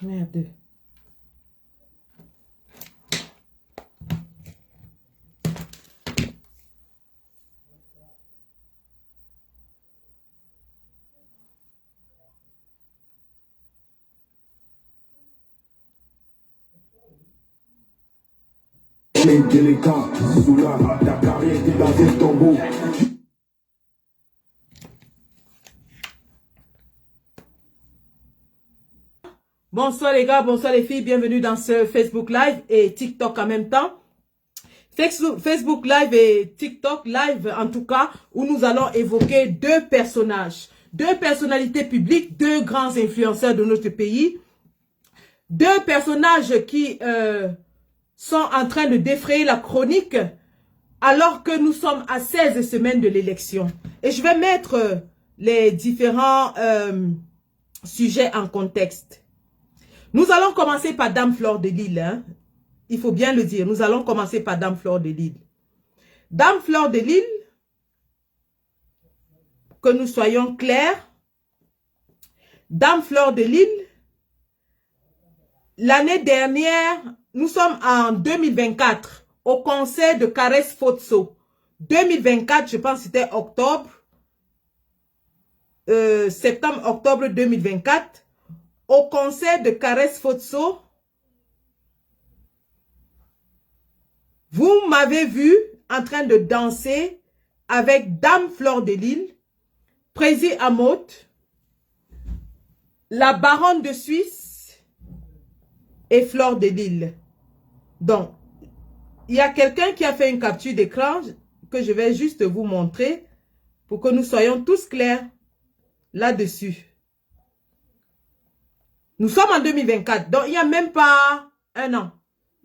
Merde. Délicat, sous la Dakar était dans un tombeau. Bonsoir les gars, bonsoir les filles, bienvenue dans ce Facebook Live et TikTok en même temps. Facebook Live et TikTok Live en tout cas, où nous allons évoquer deux personnages, deux personnalités publiques, deux grands influenceurs de notre pays, deux personnages qui sont en train de défrayer la chronique alors que nous sommes à 16 semaines de l'élection. Et je vais mettre les différents sujets en contexte. Nous allons commencer par Dame Fleur de Lille. Hein. Il faut bien le dire. Nous allons commencer par Dame Fleur de Lille. Dame Fleur de Lille, que nous soyons clairs, Dame Fleur de Lille, l'année dernière, nous sommes en 2024, au concert de Caresse Fotso. 2024, je pense que c'était octobre, septembre-octobre 2024. Au concert de Caresse Fotso, vous m'avez vu en train de danser avec Dame Fleur de Lille, Prési Amoth, la Baronne de Suisse et Fleur de Lille. Donc, il y a quelqu'un qui a fait une capture d'écran que je vais juste vous montrer pour que nous soyons tous clairs là-dessus. Nous sommes en 2024, donc il n'y a même pas un an.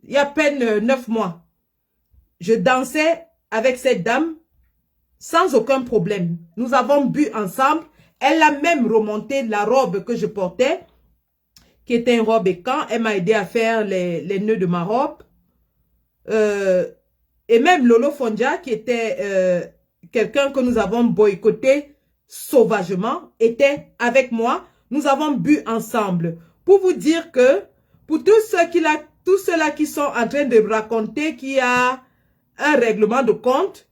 Il y a à peine 9 mois. Je dansais avec cette dame sans aucun problème. Nous avons bu ensemble. Elle a même remonté la robe que je portais, qui était une robe écan. Elle m'a aidé à faire les nœuds de ma robe. Et même Lolo Fondia, qui était quelqu'un que nous avons boycotté sauvagement, était avec moi. Nous avons bu ensemble. Pour vous dire que, pour tous ceux-là qui sont en train de raconter qu'il y a un règlement de compte,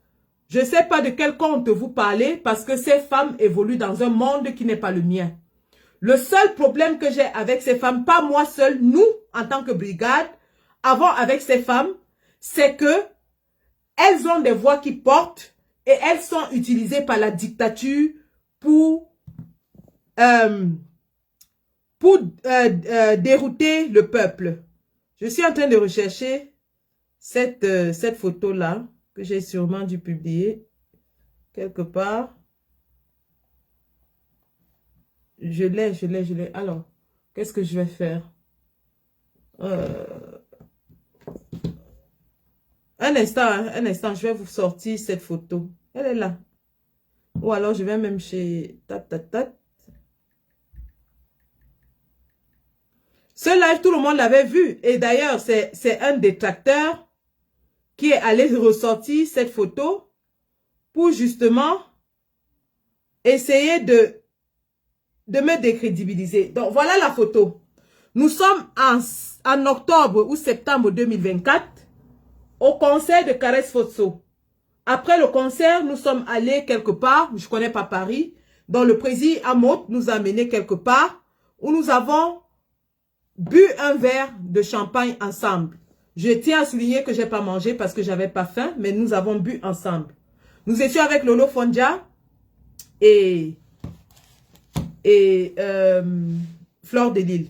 je ne sais pas de quel compte vous parlez, parce que ces femmes évoluent dans un monde qui n'est pas le mien. Le seul problème que j'ai avec ces femmes, pas moi seul, nous, en tant que brigade, avons avec ces femmes, c'est que elles ont des voix qui portent et elles sont utilisées par la dictature pour dérouter le peuple. Je suis en train de rechercher cette photo-là, que j'ai sûrement dû publier quelque part. Je l'ai. Alors, qu'est-ce que je vais faire? Un instant, je vais vous sortir cette photo. Elle est là. Ou alors, je vais même chez... Ce live, tout le monde l'avait vu. Et d'ailleurs, c'est un détracteur qui est allé ressortir cette photo pour justement essayer de me décrédibiliser. Donc, voilà la photo. Nous sommes en octobre ou septembre 2024 au concert de Caresse Fotso. Après le concert, nous sommes allés quelque part, je ne connais pas Paris, dont le président Amoth nous a amené quelque part, où nous avons bu un verre de champagne ensemble. Je tiens à souligner que je n'ai pas mangé parce que j'avais pas faim, mais nous avons bu ensemble. Nous étions avec Lolo Fondia et Fleur de Lille.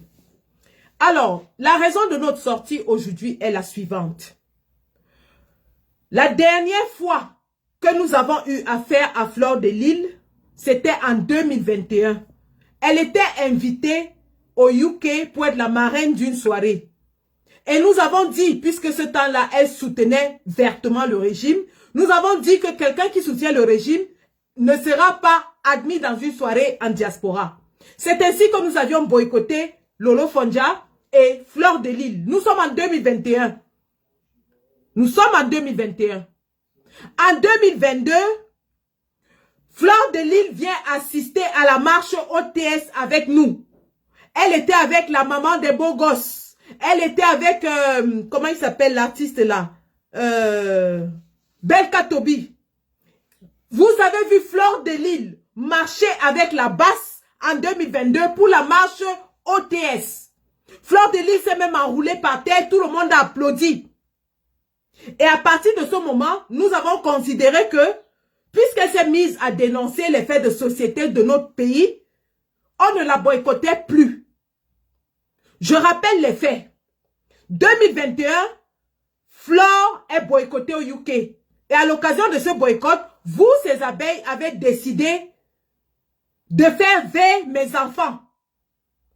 Alors, la raison de notre sortie aujourd'hui est la suivante. La dernière fois que nous avons eu affaire à Fleur de Lille, c'était en 2021. Elle était invitée au UK pour être la marraine d'une soirée. Et nous avons dit, puisque ce temps-là, elle soutenait vertement le régime, nous avons dit que quelqu'un qui soutient le régime ne sera pas admis dans une soirée en diaspora. C'est ainsi que nous avions boycotté Lolo Fondia et Fleur de Lille. Nous sommes en 2021. Nous sommes en 2021. En 2022, Fleur de Lys vient assister à la marche OTS avec nous. Elle était avec la maman des beaux gosses. Elle était avec, comment il s'appelle l'artiste là? Belka Tobi. Vous avez vu Fleur de Lys marcher avec la basse en 2022 pour la marche OTS. Fleur de Lys s'est même enroulée par terre, tout le monde a applaudi. Et à partir de ce moment, nous avons considéré que, puisqu'elle s'est mise à dénoncer les faits de société de notre pays, on ne la boycottait plus. Je rappelle les faits. 2021, Flore est boycottée au UK. Et à l'occasion de ce boycott, vous, ces abeilles, avez décidé de faire veiller mes enfants.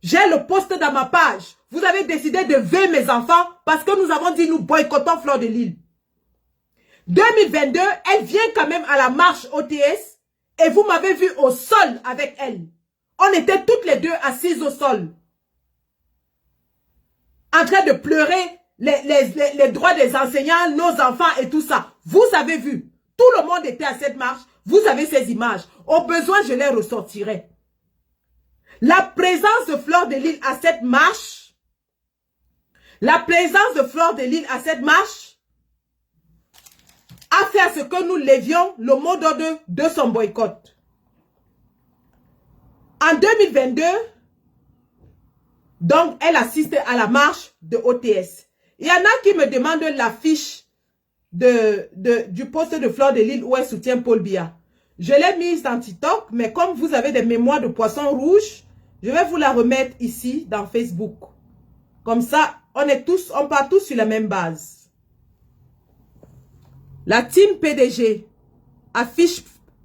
J'ai le post dans ma page. Vous avez décidé de veiller mes enfants parce que nous avons dit nous boycottons Fleur de Lys. 2022, elle vient quand même à la marche OTS et vous m'avez vu au sol avec elle. On était toutes les deux assises au sol. En train de pleurer les droits des enseignants, nos enfants et tout ça. Vous avez vu. Tout le monde était à cette marche. Vous avez ces images. Au besoin, je les ressortirai. La présence de Fleur de Lys à cette marche, a fait à ce que nous levions le mot d'ordre de son boycott. En 2022, donc, elle assiste à la marche de OTS. Il y en a qui me demandent l'affiche du poste de Fleur de Lys où elle soutient Paul Biya. Je l'ai mise dans TikTok, mais comme vous avez des mémoires de poisson rouge, je vais vous la remettre ici dans Facebook. Comme ça, on part tous sur la même base. La team PDG affiche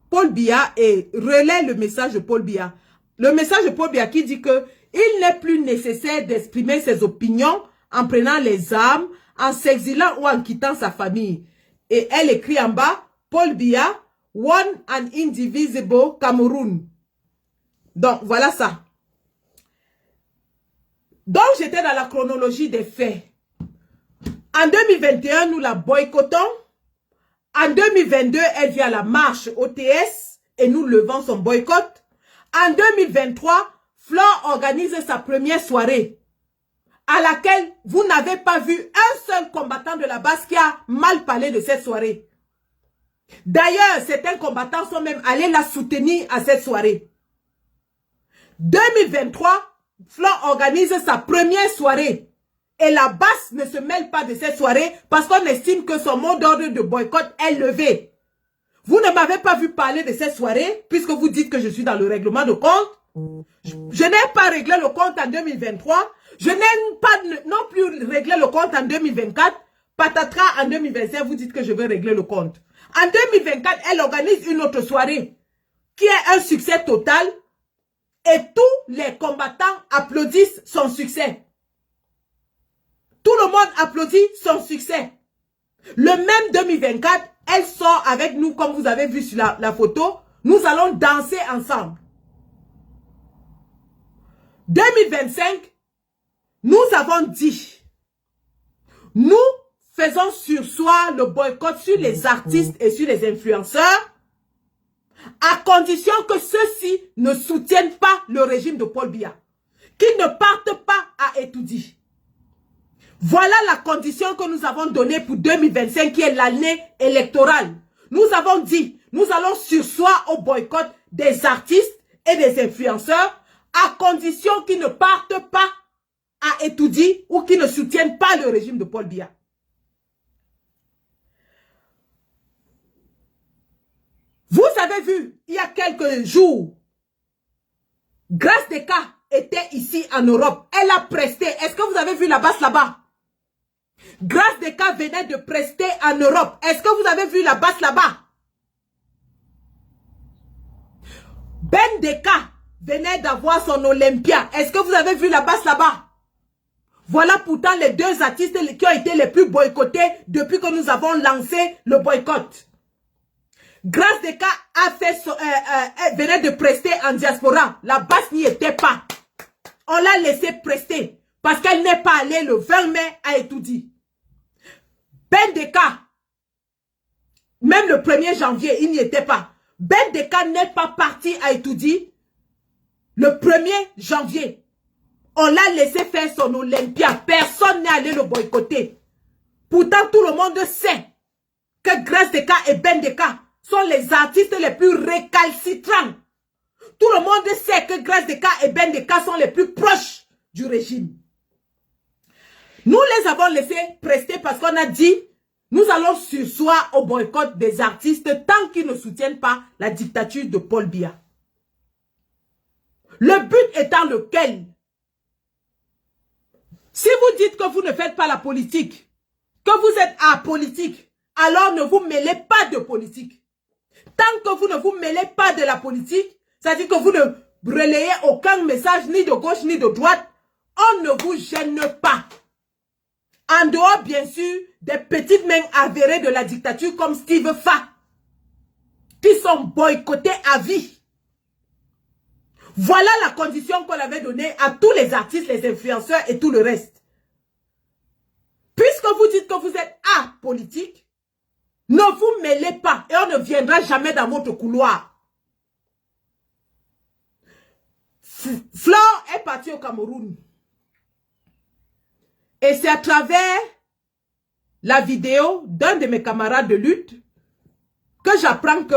Paul Biya et relaie le message de Paul Biya. Le message de Paul Biya qui dit que il n'est plus nécessaire d'exprimer ses opinions en prenant les armes, en s'exilant ou en quittant sa famille. Et elle écrit en bas, Paul Biya, One and Indivisible Cameroun. Donc, voilà ça. Donc, j'étais dans la chronologie des faits. En 2021, nous la boycottons. En 2022, elle vient à la marche OTS et nous levons son boycott. En 2023, Flore organise sa première soirée à laquelle vous n'avez pas vu un seul combattant de la base qui a mal parlé de cette soirée. D'ailleurs, certains combattants sont même allés la soutenir à cette soirée. 2023, Flore organise sa première soirée. Et la base ne se mêle pas de cette soirée parce qu'on estime que son mot d'ordre de boycott est levé. Vous ne m'avez pas vu parler de cette soirée puisque vous dites que je suis dans le règlement de compte. Je n'ai pas réglé le compte en 2023. Je n'ai pas non plus réglé le compte en 2024. Patatras en 2025, vous dites que je veux régler le compte. En 2024, elle organise une autre soirée qui est un succès total et tous les combattants applaudissent son succès. Tout le monde applaudit son succès. Le même 2024, elle sort avec nous comme vous avez vu sur la photo. Nous allons danser ensemble. 2025, nous avons dit, nous faisons surseoir le boycott sur les artistes et sur les influenceurs à condition que ceux-ci ne soutiennent pas le régime de Paul Biya, qu'ils ne partent pas à Etoudi. Voilà la condition que nous avons donnée pour 2025 qui est l'année électorale. Nous avons dit, nous allons surseoir au boycott des artistes et des influenceurs à condition qu'ils ne partent pas à Etoudi ou qu'ils ne soutiennent pas le régime de Paul Biya. Vous avez vu, il y a quelques jours, Grace Deka était ici en Europe. Elle a presté. Est-ce que vous avez vu la basse là-bas? Grace Deka venait de prester en Europe. Est-ce que vous avez vu la basse là-bas? Ben Deka venait d'avoir son Olympia. Est-ce que vous avez vu la basse là-bas? Voilà pourtant les deux artistes qui ont été les plus boycottés depuis que nous avons lancé le boycott. Grace Deka a fait venait de prester en diaspora. La basse n'y était pas. On l'a laissé prester parce qu'elle n'est pas allée le 20 mai à Etoudi. Ben Deka Même le 1er janvier, il n'y était pas. Bendeka n'est pas parti à Etoudi le 1er janvier. On l'a laissé faire son Olympia. Personne n'est allé le boycotter. Pourtant, tout le monde sait que Grace Deka et Bendeka sont les artistes les plus récalcitrants. Tout le monde sait que Grace Deka et Bendeka sont les plus proches du régime. Nous les avons laissés prester parce qu'on a dit nous allons surseoir au boycott des artistes tant qu'ils ne soutiennent pas la dictature de Paul Biya. Le but étant lequel? Si vous dites que vous ne faites pas la politique, que vous êtes apolitique, alors ne vous mêlez pas de politique. Tant que vous ne vous mêlez pas de la politique, c'est-à-dire que vous ne relayez aucun message ni de gauche ni de droite, on ne vous gêne pas. En dehors, bien sûr, des petites mains avérées de la dictature comme Steve Fa, qui sont boycottés à vie. Voilà la condition qu'on avait donnée à tous les artistes, les influenceurs et tout le reste. Puisque vous dites que vous êtes apolitique, ne vous mêlez pas et on ne viendra jamais dans votre couloir. Flore est parti au Cameroun. Et c'est à travers la vidéo d'un de mes camarades de lutte que j'apprends que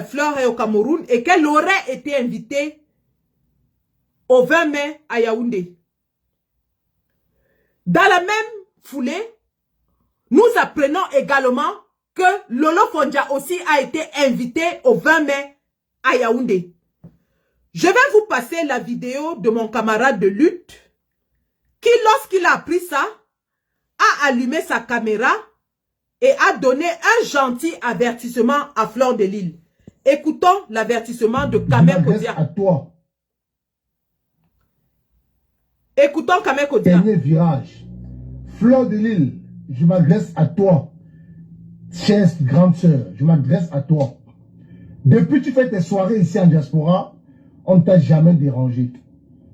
Flore est au Cameroun et qu'elle aurait été invitée au 20 mai à Yaoundé. Dans la même foulée, nous apprenons également que Lolo Fondja aussi a été invité au 20 mai à Yaoundé. Je vais vous passer la vidéo de mon camarade de lutte qui, lorsqu'il a appris ça, a allumé sa caméra et a donné un gentil avertissement à Fleur de Lille. Écoutons l'avertissement de Kamel Kodia. À toi. Écoutons Kamel Kodia. Dernier virage. Fleur de Lille, je m'adresse à toi. Chère grande sœur, je m'adresse à toi. Depuis que tu fais tes soirées ici en diaspora, on ne t'a jamais dérangé.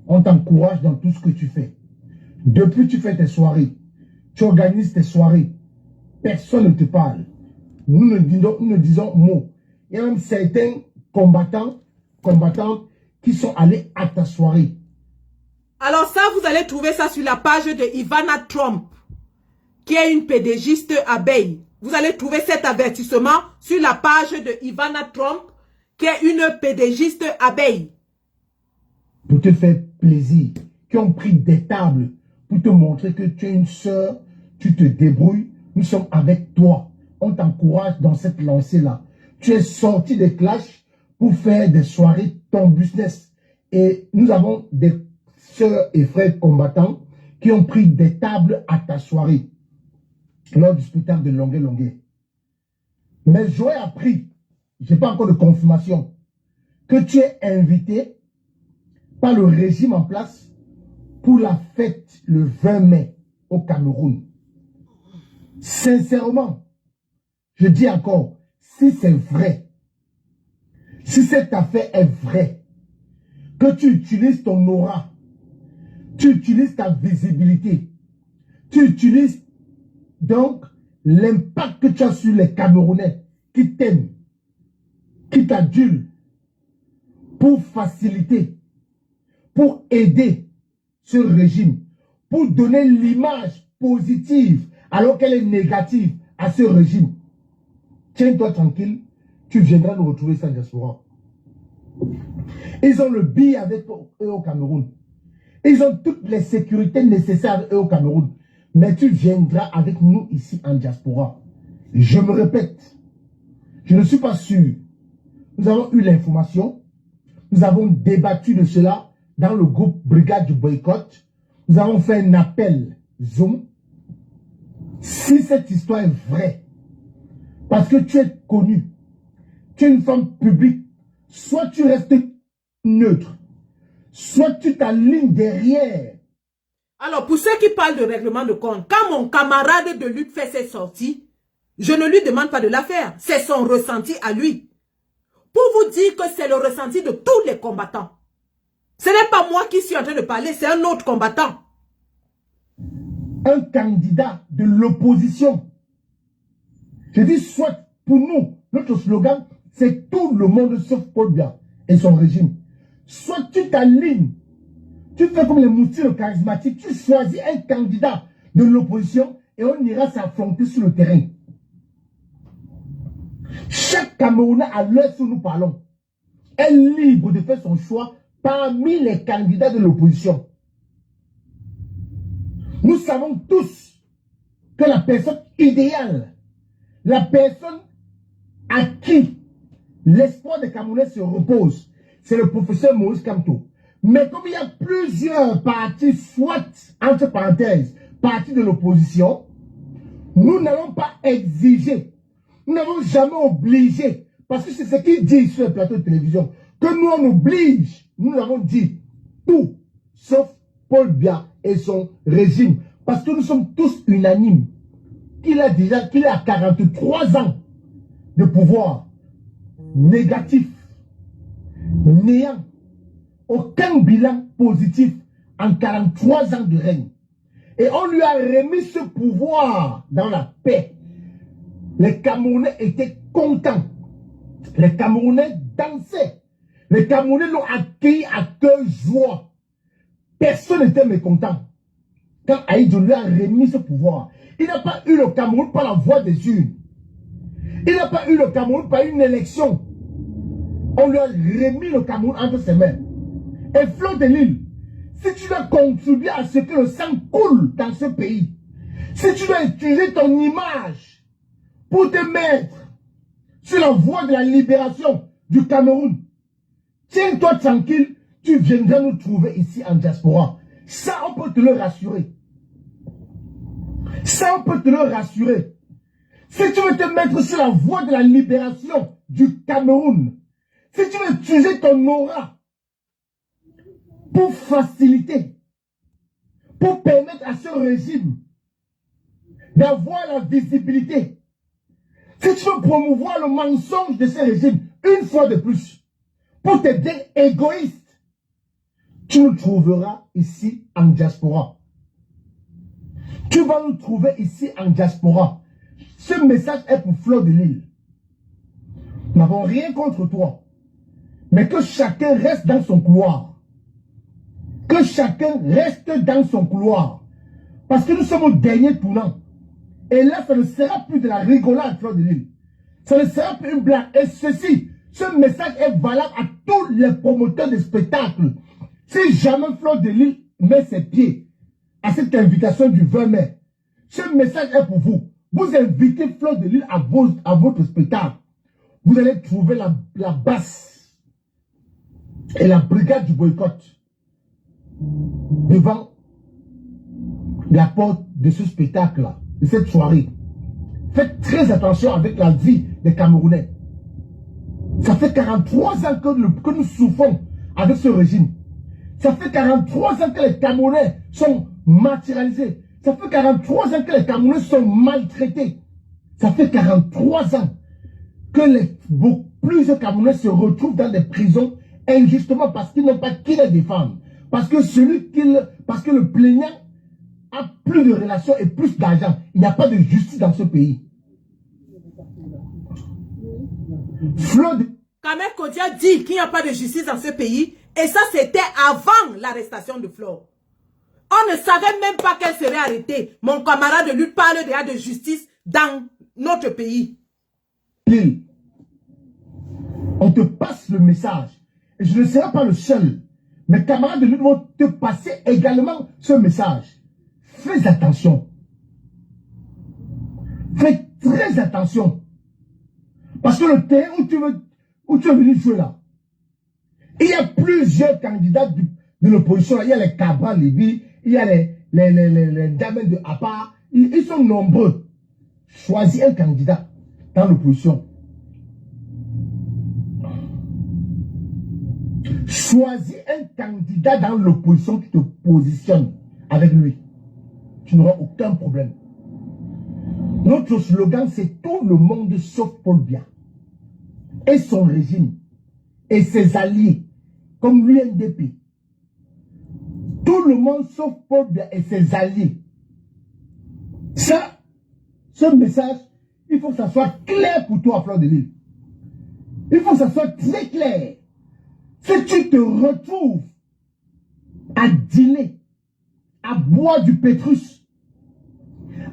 On t'encourage dans tout ce que tu fais. Depuis que tu fais tes soirées, tu organises tes soirées, personne ne te parle. Nous ne disons mot. Il y a même certains combattantes qui sont allés à ta soirée. Alors ça, vous allez trouver ça sur la page de Ivana Trump, qui est une pédégiste abeille. Vous allez trouver cet avertissement sur la page de Ivana Trump, qui est une pédégiste abeille. Pour te faire plaisir, qui ont pris des tables pour te montrer que tu es une sœur, tu te débrouilles, nous sommes avec toi. On t'encourage dans cette lancée-là. Tu es sorti des clashs pour faire des soirées ton business. Et nous avons des sœurs et frères combattants qui ont pris des tables à ta soirée lors du spectacle de Longuet. Mais j'aurais appris, je n'ai pas encore de confirmation, que tu es invité par le régime en place pour la fête le 20 mai au Cameroun. Sincèrement, je dis encore, si c'est vrai, si cette affaire est vraie, que tu utilises ton aura, tu utilises ta visibilité, tu utilises donc l'impact que tu as sur les Camerounais qui t'aiment, qui t'adulent, pour faciliter, pour aider ce régime, pour donner l'image positive alors qu'elle est négative à ce régime. Tiens-toi tranquille, tu viendras nous retrouver sans diaspora. Ils ont le billet avec eux au Cameroun. Ils ont toutes les sécurités nécessaires avec eux au Cameroun. Mais tu viendras avec nous ici en diaspora. Je me répète, je ne suis pas sûr. Nous avons eu l'information. Nous avons débattu de cela dans le groupe Brigade du Boycott. Nous avons fait un appel Zoom. Si cette histoire est vraie, parce que tu es connu, tu es une femme publique, soit tu restes neutre, soit tu t'alignes derrière. Alors, pour ceux qui parlent de règlement de compte, quand mon camarade de lutte fait ses sorties, je ne lui demande pas de la faire. C'est son ressenti à lui. Pour vous dire que c'est le ressenti de tous les combattants. Ce n'est pas moi qui suis en train de parler, c'est un autre combattant. Un candidat de l'opposition. Je dis soit pour nous, notre slogan, c'est tout le monde sauf Paul Biya et son régime. Soit tu t'alignes, tu fais comme les moutures charismatiques, tu choisis un candidat de l'opposition et on ira s'affronter sur le terrain. Chaque Camerounais à l'heure où nous parlons est libre de faire son choix parmi les candidats de l'opposition. Nous savons tous que la personne idéale, la personne à qui l'espoir des Camerounais se repose, c'est le professeur Maurice Kamto. Mais comme il y a plusieurs partis, soit entre parenthèses, partis de l'opposition, nous n'allons pas exiger, nous n'avons jamais obligé, parce que c'est ce qu'ils disent sur les plateaux de télévision, que nous on oblige, nous l'avons dit, tout, sauf Paul Biya et son régime, parce que nous sommes tous unanimes, qu'il a 43 ans de pouvoir négatif, néant, aucun bilan positif en 43 ans de règne. Et on lui a remis ce pouvoir dans la paix. Les Camerounais étaient contents. Les Camerounais dansaient. Les Camerounais l'ont accueilli à cœur joie. Personne n'était mécontent. Quand Aïdjo lui a remis ce pouvoir, il n'a pas eu le Cameroun par la voie des urnes. Il n'a pas eu le Cameroun par une élection. On lui a remis le Cameroun entre ses mains. Et Fleur de Lille, si tu dois contribuer à ce que le sang coule dans ce pays, si tu dois utiliser ton image pour te mettre sur la voie de la libération du Cameroun, tiens-toi tranquille, tu viendras nous trouver ici en diaspora. Ça, on peut te le rassurer. Ça, on peut te le rassurer. Si tu veux te mettre sur la voie de la libération du Cameroun, si tu veux utiliser ton aura pour faciliter, pour permettre à ce régime d'avoir la visibilité, si tu veux promouvoir le mensonge de ce régime, une fois de plus, pour te dire égoïste, tu nous trouveras ici en diaspora. Tu vas nous trouver ici en diaspora. Ce message est pour Fleur de Lille. Nous n'avons rien contre toi. Mais que chacun reste dans son couloir. Que chacun reste dans son couloir. Parce que nous sommes au dernier tournant. Et là, ça ne sera plus de la rigolade, Fleur de Lille. Ça ne sera plus une blague. Et ce message est valable à tous les promoteurs de spectacles. Si jamais Fleur de Lille met ses pieds à cette invitation du 20 mai, ce message est pour vous. Vous invitez Fleur de Lille à votre spectacle. Vous allez trouver la basse et la brigade du boycott devant la porte de ce spectacle-là, de cette soirée. Faites très attention avec la vie des Camerounais. Ça fait 43 ans que nous souffrons avec ce régime. Ça fait 43 ans que les Camerounais sont matérialisés. Ça fait 43 ans que les Camerounais sont maltraités. Ça fait 43 ans que plusieurs Camerounais se retrouvent dans des prisons injustement parce qu'ils n'ont pas qui les défendre. Parce que le plaignant a plus de relations et plus d'argent. Il n'y a pas de justice dans ce pays. Kamel Kodia dit qu'il n'y a pas de justice dans ce pays. Et ça, c'était avant l'arrestation de Flore. On ne savait même pas qu'elle serait arrêtée. Mon camarade de lutte parle déjà de justice dans notre pays. On te passe le message. Et je ne serai pas le seul. Mes camarades de lutte vont te passer également ce message. Fais attention. Fais très attention. Parce que le terrain où tu es venu jouer là, il y a plusieurs candidats de l'opposition. Il y a les Cabra Lévi, il y a les Damens de Apa. Ils sont nombreux. Choisis un candidat dans l'opposition. Choisis un candidat dans l'opposition qui te positionne avec lui. Tu n'auras aucun problème. Notre slogan, c'est tout le monde sauf Paul Biya et son régime et ses alliés, comme l'UNDP. Tout le monde sauf Paul Biya et ses alliés. Ça, ce message, il faut que ça soit clair pour toi, Fleur de Lys. Il faut que ça soit très clair. Si tu te retrouves à dîner, à boire du pétrus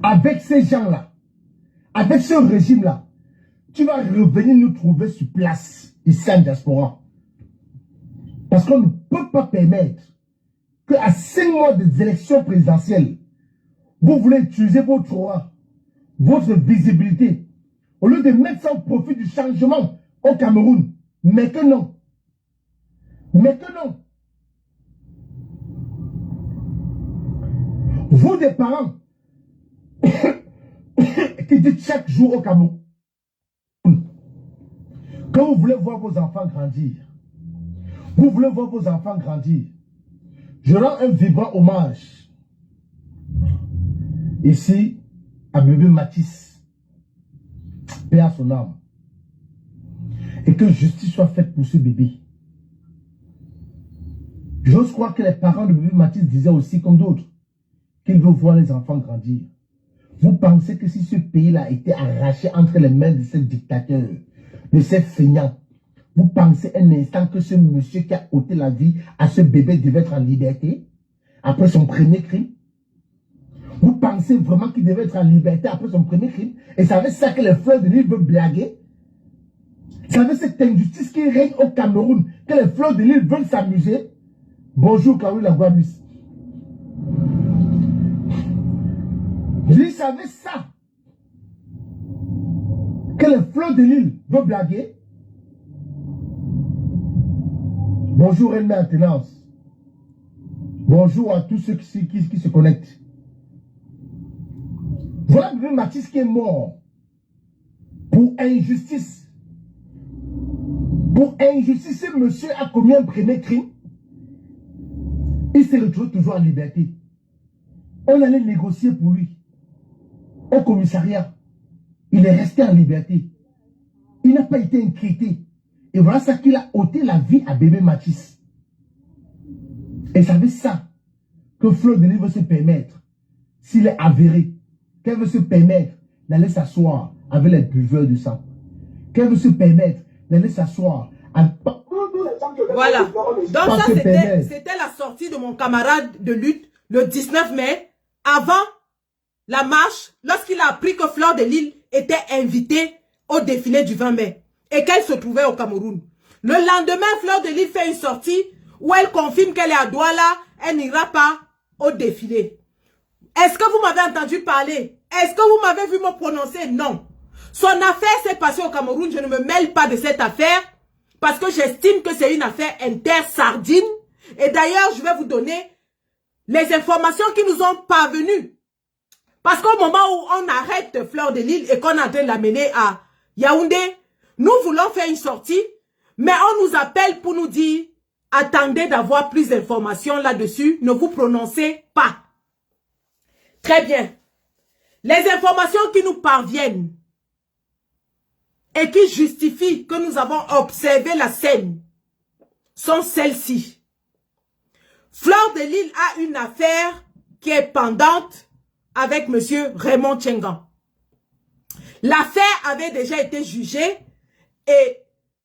avec ces gens-là, avec ce régime-là, tu vas revenir nous trouver sur place, ici en diaspora. Parce qu'on ne peut pas permettre qu'à 5 mois des élections présidentielles, vous voulez utiliser votre aura, votre visibilité, au lieu de mettre ça au profit du changement au Cameroun. Mais que non. Mais que non. Vous des parents qui dites chaque jour au Cameroun, quand vous voulez voir vos enfants grandir, vous voulez voir vos enfants grandir, je rends un vibrant hommage ici à bébé Mathis, paix à son âme, et que justice soit faite pour ce bébé. J'ose croire que les parents de bébé Mathis disaient aussi comme d'autres qu'ils veulent voir les enfants grandir. Vous pensez que si ce pays-là a été arraché entre les mains de ces dictateurs, de ces feignants, vous pensez un instant que ce monsieur qui a ôté la vie à ce bébé devait être en liberté après son premier crime? Vous pensez vraiment qu'il devait être en liberté après son premier crime? Et c'est avec ça que les Fleurs de Lys veulent blaguer? C'est avec cette injustice qui règne au Cameroun que les Fleurs de Lys veulent s'amuser? Bonjour Caroline Laguabus. Vous savez ça? Que les Fleurs de Lys veulent blaguer? Bonjour Reine Maintenance. Bonjour à tous ceux qui se connectent. Voilà bébé Mathis qui est mort pour injustice. Pour injustice, ce monsieur a commis un premier crime. Il s'est retrouvé toujours en liberté. On allait négocier pour lui. Au commissariat. Il est resté en liberté. Il n'a pas été inquiété. Et voilà ça qu'il a ôté la vie à bébé Mathis. Et c'est avec ça que Fleur de Lys veut se permettre, s'il est avéré, qu'elle veut se permettre d'aller s'asseoir avec les buveurs de sang. Qu'elle veut se permettre d'aller s'asseoir avec... Voilà. Donc ça, c'était la sortie de mon camarade de lutte le 19 mai, avant la marche, lorsqu'il a appris que Fleur de Lys était invitée au défilé du 20 mai et qu'elle se trouvait au Cameroun. Le lendemain, Fleur de Lys fait une sortie où elle confirme qu'elle est à Douala, elle n'ira pas au défilé. Est-ce que vous m'avez entendu parler? Est-ce que vous m'avez vu me prononcer? Non. Son affaire s'est passée au Cameroun, je ne me mêle pas de cette affaire parce que j'estime que c'est une affaire inter-sardine. Et d'ailleurs, je vais vous donner les informations qui nous ont parvenues. Parce qu'au moment où on arrête Fleur de Lys et qu'on est en train de l'amener à Yaoundé, nous voulons faire une sortie, mais on nous appelle pour nous dire « Attendez d'avoir plus d'informations là-dessus, ne vous prononcez pas. » Très bien. Les informations qui nous parviennent et qui justifient que nous avons observé la scène sont celles-ci. Fleur de Lys a une affaire qui est pendante avec M. Raymond Tchengan. L'affaire avait déjà été jugée et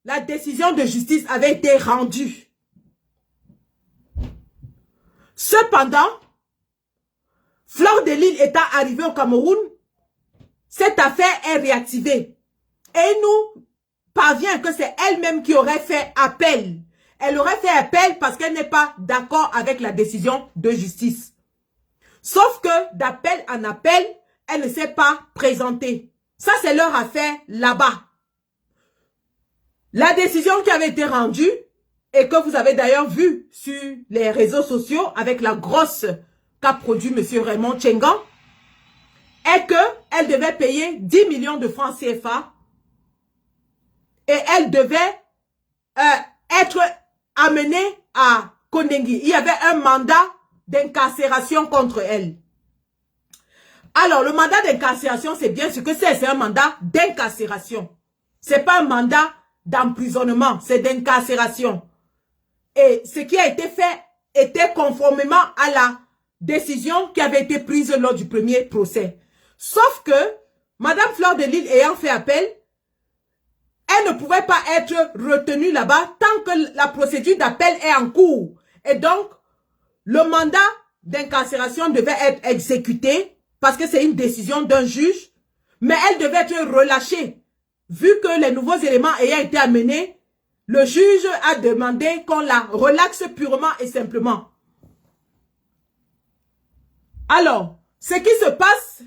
la décision de justice avait été rendue. Cependant, Fleur de Lys étant arrivée au Cameroun, cette affaire est réactivée. Et nous parvient que c'est elle-même qui aurait fait appel. Elle aurait fait appel parce qu'elle n'est pas d'accord avec la décision de justice. Sauf que d'appel en appel, elle ne s'est pas présentée. Ça, c'est leur affaire là-bas. La décision qui avait été rendue, et que vous avez d'ailleurs vu sur les réseaux sociaux avec la grosse qu'a produit M. Raymond Tchengan, est qu'elle devait payer 10 millions de francs CFA et elle devait être amenée à Kondengi. Il y avait un mandat d'incarcération contre elle. Alors, le mandat d'incarcération, c'est bien ce que c'est un mandat d'incarcération. C'est pas un mandat d'emprisonnement, c'est d'incarcération. Et ce qui a été fait était conformément à la décision qui avait été prise lors du premier procès. Sauf que Madame Fleur de Lys ayant fait appel, elle ne pouvait pas être retenue là-bas tant que la procédure d'appel est en cours. Et donc, le mandat d'incarcération devait être exécuté parce que c'est une décision d'un juge, mais elle devait être relâchée. Vu que les nouveaux éléments ayant été amenés, le juge a demandé qu'on la relaxe purement et simplement. Alors, ce qui se passe,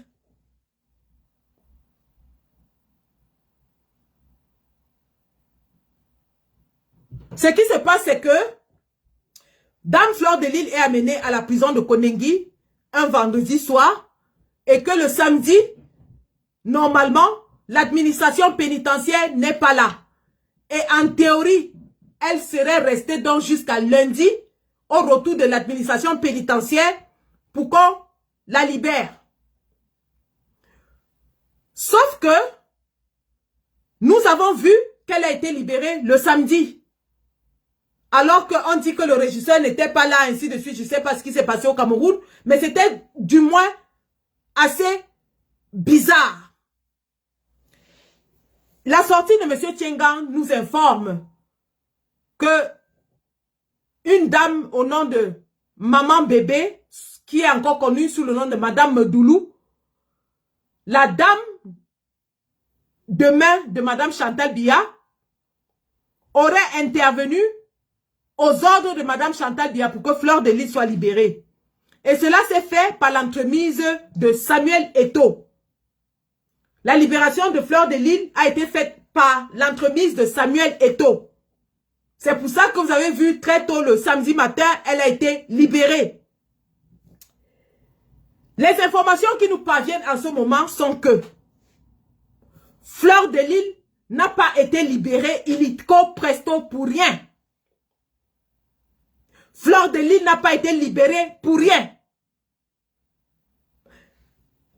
c'est que Dame Fleur de Lys est amenée à la prison de Konengi un vendredi soir et que le samedi, normalement, l'administration pénitentiaire n'est pas là. Et en théorie, elle serait restée donc jusqu'à lundi au retour de l'administration pénitentiaire pour qu'on la libère. Sauf que nous avons vu qu'elle a été libérée le samedi. Alors qu'on dit que le régisseur n'était pas là, ainsi de suite. Je ne sais pas ce qui s'est passé au Cameroun, mais c'était du moins assez bizarre. La sortie de M. Tiengang nous informe que une dame au nom de Maman Bébé, qui est encore connue sous le nom de Madame Medoulou, la dame de main de Madame Chantal Biya, aurait intervenu aux ordres de Madame Chantal Biya pour que Fleur de Lys soit libérée. Et cela s'est fait par l'entremise de Samuel Eto'o. La libération de Fleur de Lys a été faite par l'entremise de Samuel Eto'o. C'est pour ça que vous avez vu très tôt le samedi matin, elle a été libérée. Les informations qui nous parviennent en ce moment sont que Fleur de Lys n'a pas été libérée illico presto pour rien. Fleur de Lys n'a pas été libérée pour rien.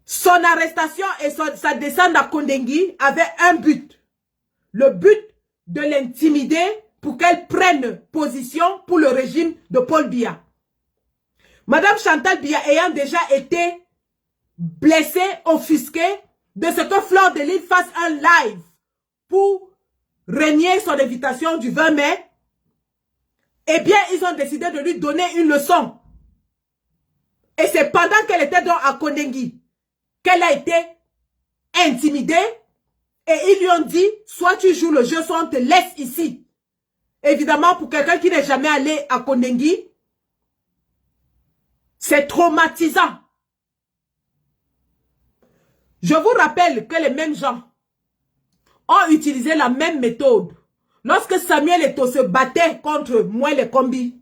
Son arrestation et sa descente à Kondengi avaient un but. Le but de l'intimider pour qu'elle prenne position pour le régime de Paul Biya. Madame Chantal Biya ayant déjà été blessée, offusquée de ce que Fleur de Lys fasse un live pour renier son invitation du 20 mai, eh bien, ils ont décidé de lui donner une leçon. Et c'est pendant qu'elle était donc à Kondengi qu'elle a été intimidée et ils lui ont dit, soit tu joues le jeu, soit on te laisse ici. Évidemment, pour quelqu'un qui n'est jamais allé à Kondengi, c'est traumatisant. Je vous rappelle que les mêmes gens ont utilisé la même méthode lorsque Samuel Eto'o se battait contre Moelle Kombi.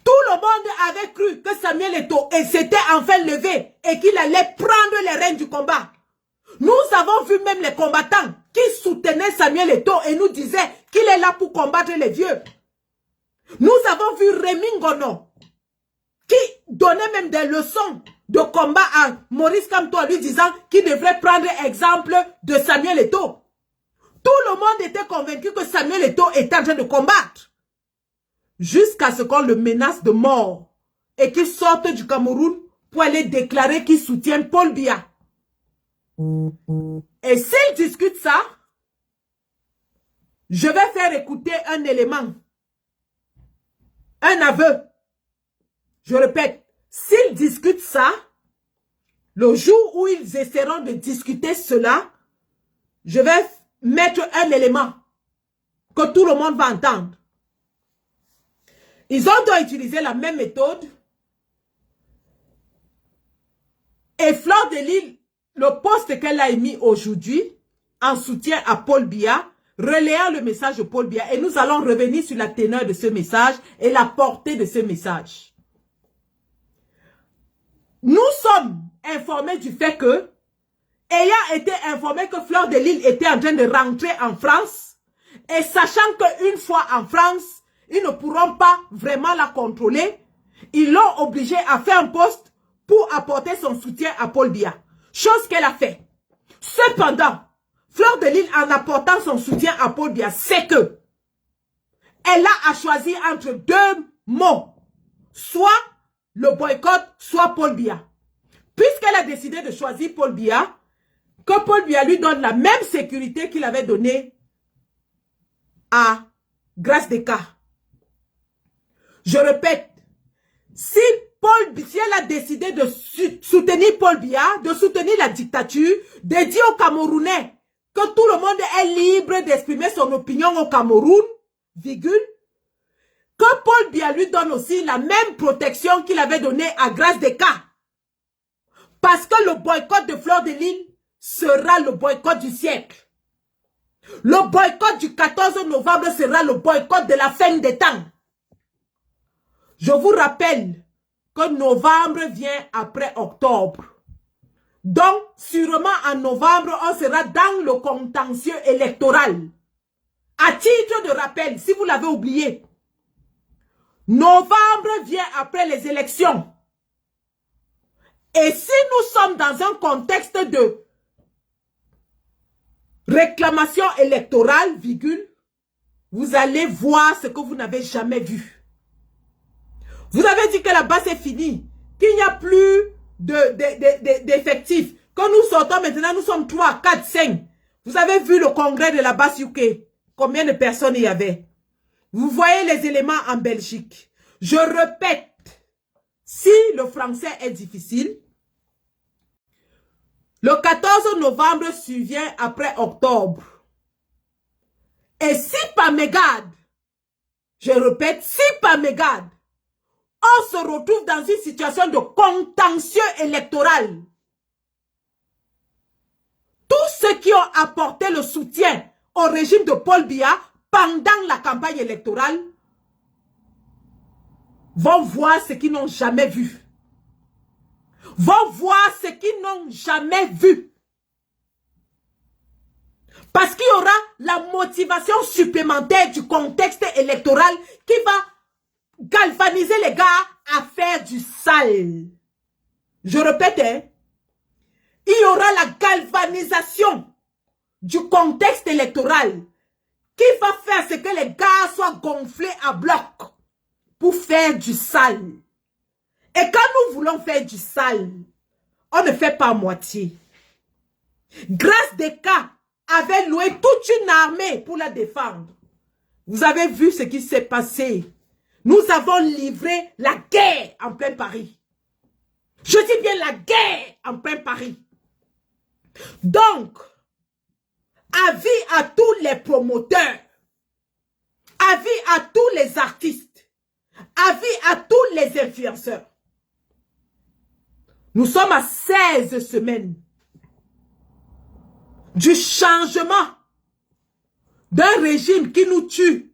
Tout le monde avait cru que Samuel Eto'o s'était enfin levé et qu'il allait prendre les rênes du combat. Nous avons vu même les combattants qui soutenaient Samuel Eto'o et nous disaient qu'il est là pour combattre les vieux. Nous avons vu Rémi Ngono qui donnait même des leçons de combat à Maurice Kamto en lui disant qu'il devrait prendre exemple de Samuel Eto'o. Tout le monde était convaincu que Samuel Eto'o était en train de combattre. Jusqu'à ce qu'on le menace de mort et qu'il sorte du Cameroun pour aller déclarer qu'il soutient Paul Biya. Et s'il discute ça, je vais faire écouter un élément, un aveu. Je répète, s'ils discutent ça, le jour où ils essaieront de discuter cela, je vais mettre un élément que tout le monde va entendre. Ils ont donc utilisé la même méthode. Et Fleur de Lys, le poste qu'elle a émis aujourd'hui, en soutien à Paul Biya, relayant le message de Paul Biya. Et nous allons revenir sur la teneur de ce message et la portée de ce message. Nous sommes informés du fait que, ayant été informés que Fleur de Lys était en train de rentrer en France, et sachant qu'une fois en France, ils ne pourront pas vraiment la contrôler, ils l'ont obligée à faire un poste pour apporter son soutien à Paul Biya. Chose qu'elle a fait. Cependant, Fleur de Lys, en apportant son soutien à Paul Biya, c'est que elle a à choisir entre deux mots. Soit le boycott, soit Paul Biya. Puisqu'elle a décidé de choisir Paul Biya, que Paul Biya lui donne la même sécurité qu'il avait donnée à Grace Deka. Je répète, si elle a décidé de soutenir Paul Biya, de soutenir la dictature, de dire aux Camerounais que tout le monde est libre d'exprimer son opinion au Cameroun, virgule, que Paul Biya lui donne aussi la même protection qu'il avait donnée à Grace Deka. Parce que le boycott de Fleur de Lys sera le boycott du siècle. Le boycott du 14 novembre sera le boycott de la fin des temps. Je vous rappelle que novembre vient après octobre. Donc, sûrement en novembre, on sera dans le contentieux électoral. À titre de rappel, si vous l'avez oublié, novembre vient après les élections. Et si nous sommes dans un contexte de réclamation électorale, virgule, vous allez voir ce que vous n'avez jamais vu. Vous avez dit que la base est finie, qu'il n'y a plus d'effectifs, que nous sortons maintenant, nous sommes 3, 4, 5. Vous avez vu le congrès de la base UK, combien de personnes il y avait? Vous voyez les éléments en Belgique. Je répète, si le français est difficile, le 14 novembre survient après octobre. Et si par mégarde, je répète, si par mégarde, on se retrouve dans une situation de contentieux électoral, tous ceux qui ont apporté le soutien au régime de Paul Biya pendant la campagne électorale vont voir ce qu'ils n'ont jamais vu. Vont voir ce qu'ils n'ont jamais vu. Parce qu'il y aura la motivation supplémentaire du contexte électoral qui va galvaniser les gars à faire du sale. Je répète, hein, il y aura la galvanisation du contexte électoral qui va faire ce que les gars soient gonflés à bloc pour faire du sale. Et quand nous voulons faire du sale, on ne fait pas à moitié. Grace Deka avait loué toute une armée pour la défendre. Vous avez vu ce qui s'est passé. Nous avons livré la guerre en plein Paris. Je dis bien la guerre en plein Paris. Donc, avis à tous les promoteurs, avis à tous les artistes, avis à tous les influenceurs. Nous sommes à 16 semaines du changement d'un régime qui nous tue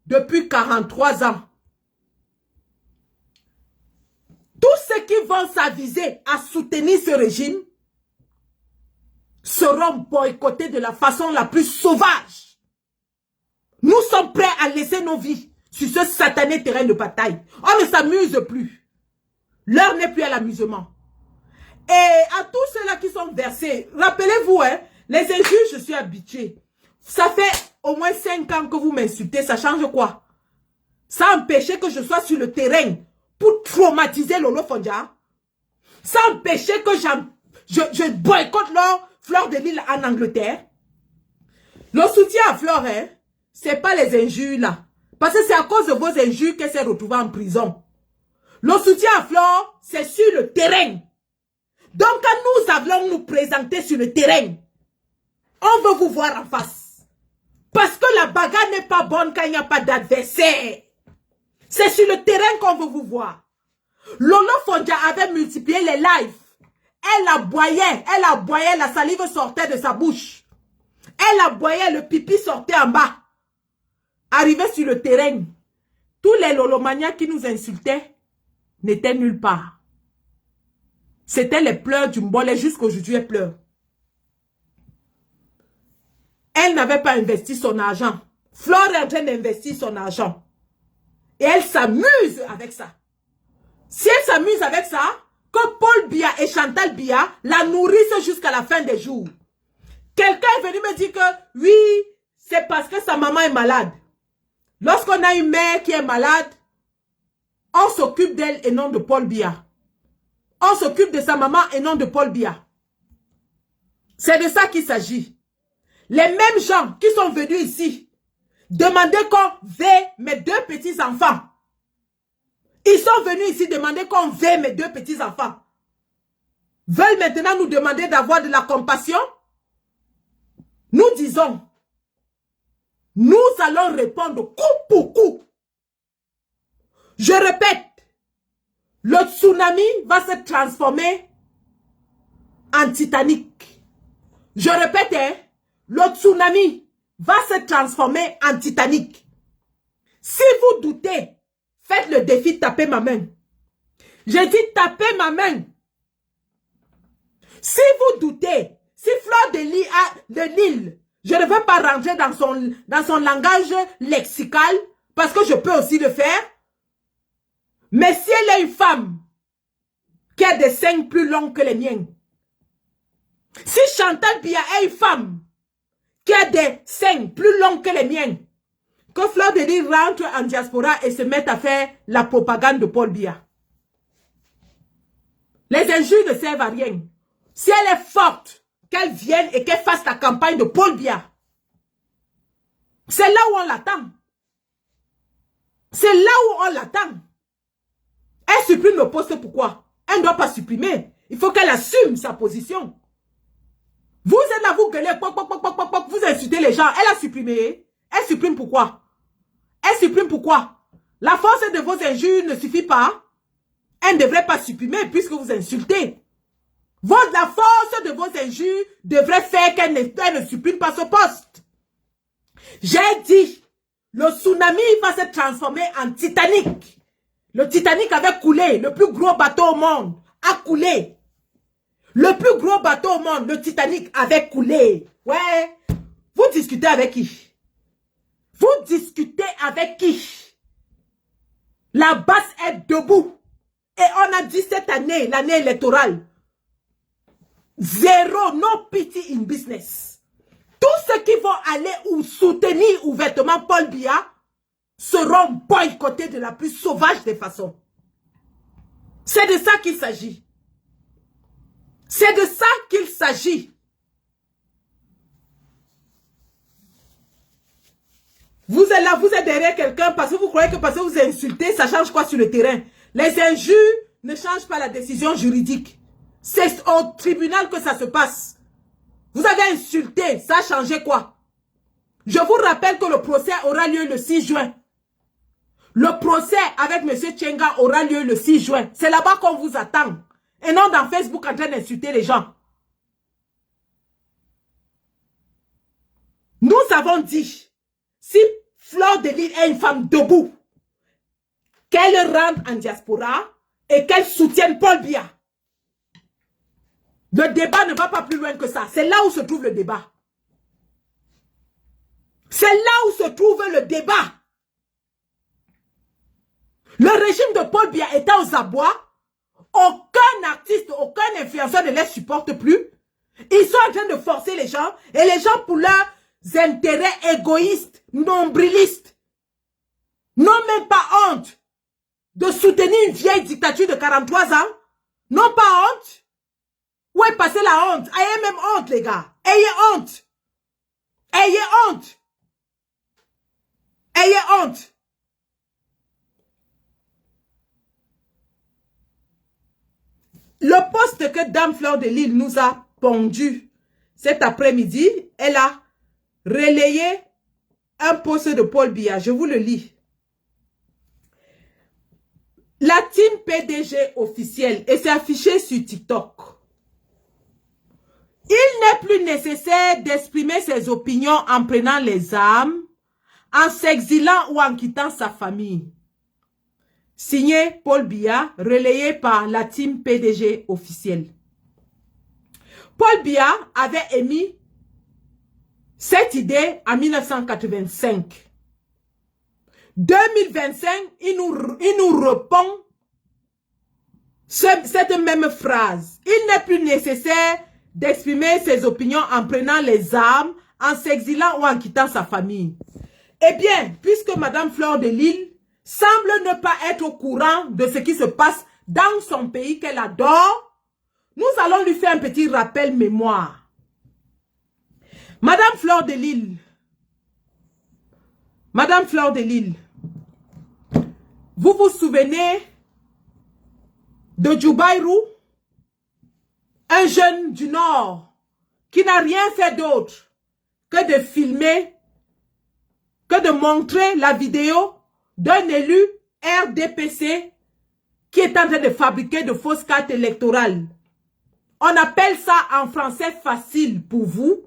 depuis 43 ans. Tous ceux qui vont s'aviser à soutenir ce régime seront boycottés de la façon la plus sauvage. Nous sommes prêts à laisser nos vies sur ce satané terrain de bataille. On ne s'amuse plus. L'heure n'est plus à l'amusement. Et à tous ceux-là qui sont versés, rappelez-vous, hein, les injures, je suis habitué. Ça fait au moins 5 ans que vous m'insultez, ça change quoi? Ça empêche que je sois sur le terrain pour traumatiser Lolo Fondia. Ça empêche que je boycotte leur Fleur de Lys en Angleterre. Le soutien à Fleur, hein, c'est pas les injures là. Parce que c'est à cause de vos injures qu'elle s'est retrouvée en prison. Le soutien à Fleur, c'est sur le terrain. Donc quand nous allons nous présenter sur le terrain, on veut vous voir en face. Parce que la bagarre n'est pas bonne quand il n'y a pas d'adversaire. C'est sur le terrain qu'on veut vous voir. Lolo Fondia avait multiplié les lives. Elle aboyait, la salive sortait de sa bouche. Elle aboyait, le pipi sortait en bas. Arrivé sur le terrain, tous les lolomanias qui nous insultaient n'étaient nulle part. C'était les pleurs du Mbolé, jusqu'aujourd'hui elle pleure. Elle n'avait pas investi son argent. Flore est en train d'investir son argent. Et elle s'amuse avec ça. Si elle s'amuse avec ça, que Paul Biya et Chantal Biya la nourrissent jusqu'à la fin des jours. Quelqu'un est venu me dire que oui, c'est parce que sa maman est malade. Lorsqu'on a une mère qui est malade, on s'occupe d'elle et non de Paul Biya. On s'occupe de sa maman et non de Paul Biya. C'est de ça qu'il s'agit. Les mêmes gens qui sont venus ici demander qu'on veille mes 2 petits-enfants. Ils sont venus ici demander qu'on veille mes 2 petits-enfants. Veulent maintenant nous demander d'avoir de la compassion. Nous disons, nous allons répondre coup pour coup. Je répète, le tsunami va se transformer en Titanic. Je répète, hein, le tsunami va se transformer en Titanic. Si vous doutez, faites le défi, tapez ma main. J'ai dit tapez ma main. Si vous doutez, si Fleur de Lille, je ne veux pas rentrer dans son langage lexical, parce que je peux aussi le faire, mais si elle est une femme qui a des seins plus longs que les miens, si Chantal Biya est une femme qui a des seins plus longs que les miens, que Fleur de Lille rentre en diaspora et se mette à faire la propagande de Paul Biya. Les injures ne servent à rien. Si elle est forte, qu'elle vienne et qu'elle fasse la campagne de Paul Biya. C'est là où on l'attend. C'est là où on l'attend. Elle supprime le poste, pourquoi? Elle ne doit pas supprimer. Il faut qu'elle assume sa position. Vous êtes là, vous gueulez, vous insultez les gens. Elle a supprimé. Elle supprime pourquoi? Elle supprime pourquoi? La force de vos injures ne suffit pas. Elle ne devrait pas supprimer puisque vous insultez. La force de vos injures devrait faire qu'elle ne supprime pas ce poste. J'ai dit, le tsunami va se transformer en Titanic. Le Titanic avait coulé, le plus gros bateau au monde a coulé. Le plus gros bateau au monde, le Titanic, avait coulé. Ouais. Vous discutez avec qui? Vous discutez avec qui? La base est debout. Et on a dit cette année, l'année électorale, zéro, no pity in business. Tous ceux qui vont aller ou soutenir ouvertement Paul Biya seront boycottés de la plus sauvage des façons. C'est de ça qu'il s'agit. C'est de ça qu'il s'agit. Vous êtes là, vous êtes derrière quelqu'un parce que vous croyez que parce que vous insultez, ça change quoi sur le terrain? Les injures ne changent pas la décision juridique. C'est au tribunal que ça se passe. Vous avez insulté, ça a changé quoi? Je vous rappelle que le procès aura lieu le 6 juin. Le procès avec M. Tchenga aura lieu le 6 juin. C'est là-bas qu'on vous attend. Et non dans Facebook en train d'insulter les gens. Nous avons dit, si Fleur de Lille est une femme debout, qu'elle rentre en diaspora et qu'elle soutienne Paul Biya. Le débat ne va pas plus loin que ça. C'est là où se trouve le débat. C'est là où se trouve le débat. Le régime de Paul Biya était aux abois. Aucun artiste, aucun influenceur ne les supporte plus. Ils sont en train de forcer les gens. Et les gens, pour leurs intérêts égoïstes, nombrilistes, n'ont même pas honte de soutenir une vieille dictature de 43 ans. N'ont pas honte. Où est passée la honte? Ayez même honte, les gars. Ayez honte. Ayez honte. Ayez honte. Le poste que Dame Fleur de Lille nous a pondu cet après-midi, elle a relayé un poste de Paul Biya. Je vous le lis. La team PDG officielle, et c'est affiché sur TikTok. Il n'est plus nécessaire d'exprimer ses opinions en prenant les armes, en s'exilant ou en quittant sa famille. Signé Paul Biya, relayé par la team PDG officielle. Paul Biya avait émis cette idée en 1985. 2025, il nous répond cette même phrase. Il n'est plus nécessaire d'exprimer ses opinions en prenant les armes, en s'exilant ou en quittant sa famille. Eh bien, puisque Madame Fleur de Lille semble ne pas être au courant de ce qui se passe dans son pays qu'elle adore, nous allons lui faire un petit rappel mémoire. Madame Fleur de Lille. Madame Fleur de Lille. Vous vous souvenez de Djoubaïrou, un jeune du Nord qui n'a rien fait d'autre que de filmer, que de montrer la vidéo d'un élu RDPC qui est en train de fabriquer de fausses cartes électorales. On appelle ça en français facile pour vous.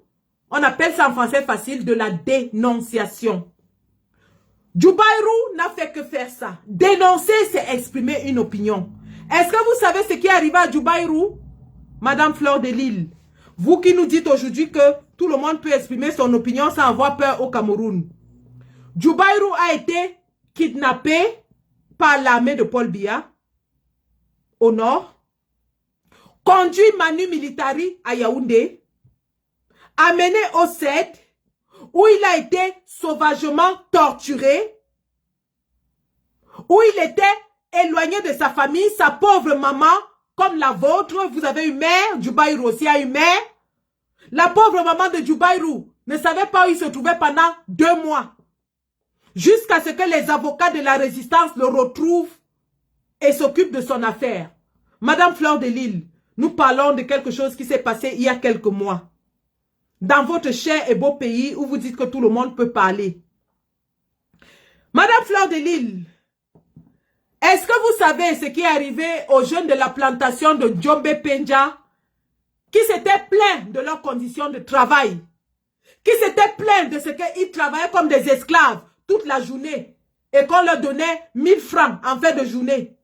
On appelle ça en français facile de la dénonciation. Djoubaïrou n'a fait que faire ça. Dénoncer, c'est exprimer une opinion. Est-ce que vous savez ce qui est arrivé à Djoubaïrou, Madame Fleur de Lille? Vous qui nous dites aujourd'hui que tout le monde peut exprimer son opinion sans avoir peur au Cameroun. Djoubaïrou a été kidnappé par l'armée de Paul Biya au nord, conduit manu militari à Yaoundé, amené au CED, où il a été sauvagement torturé, où il était éloigné de sa famille, sa pauvre maman, comme la vôtre. Vous avez une mère, Djoubaïrou aussi a une mère. La pauvre maman de Djoubaïrou ne savait pas où il se trouvait pendant 2 mois. Jusqu'à ce que les avocats de la résistance le retrouvent et s'occupent de son affaire. Madame Fleur de Lille, nous parlons de quelque chose qui s'est passé il y a quelques mois. Dans votre cher et beau pays où vous dites que tout le monde peut parler. Madame Fleur de Lille, est-ce que vous savez ce qui est arrivé aux jeunes de la plantation de Djombe Penja qui s'étaient plaints de leurs conditions de travail, qui s'étaient plaints de ce qu'ils travaillaient comme des esclaves toute la journée et qu'on leur donnait 1000 francs en fin de journée.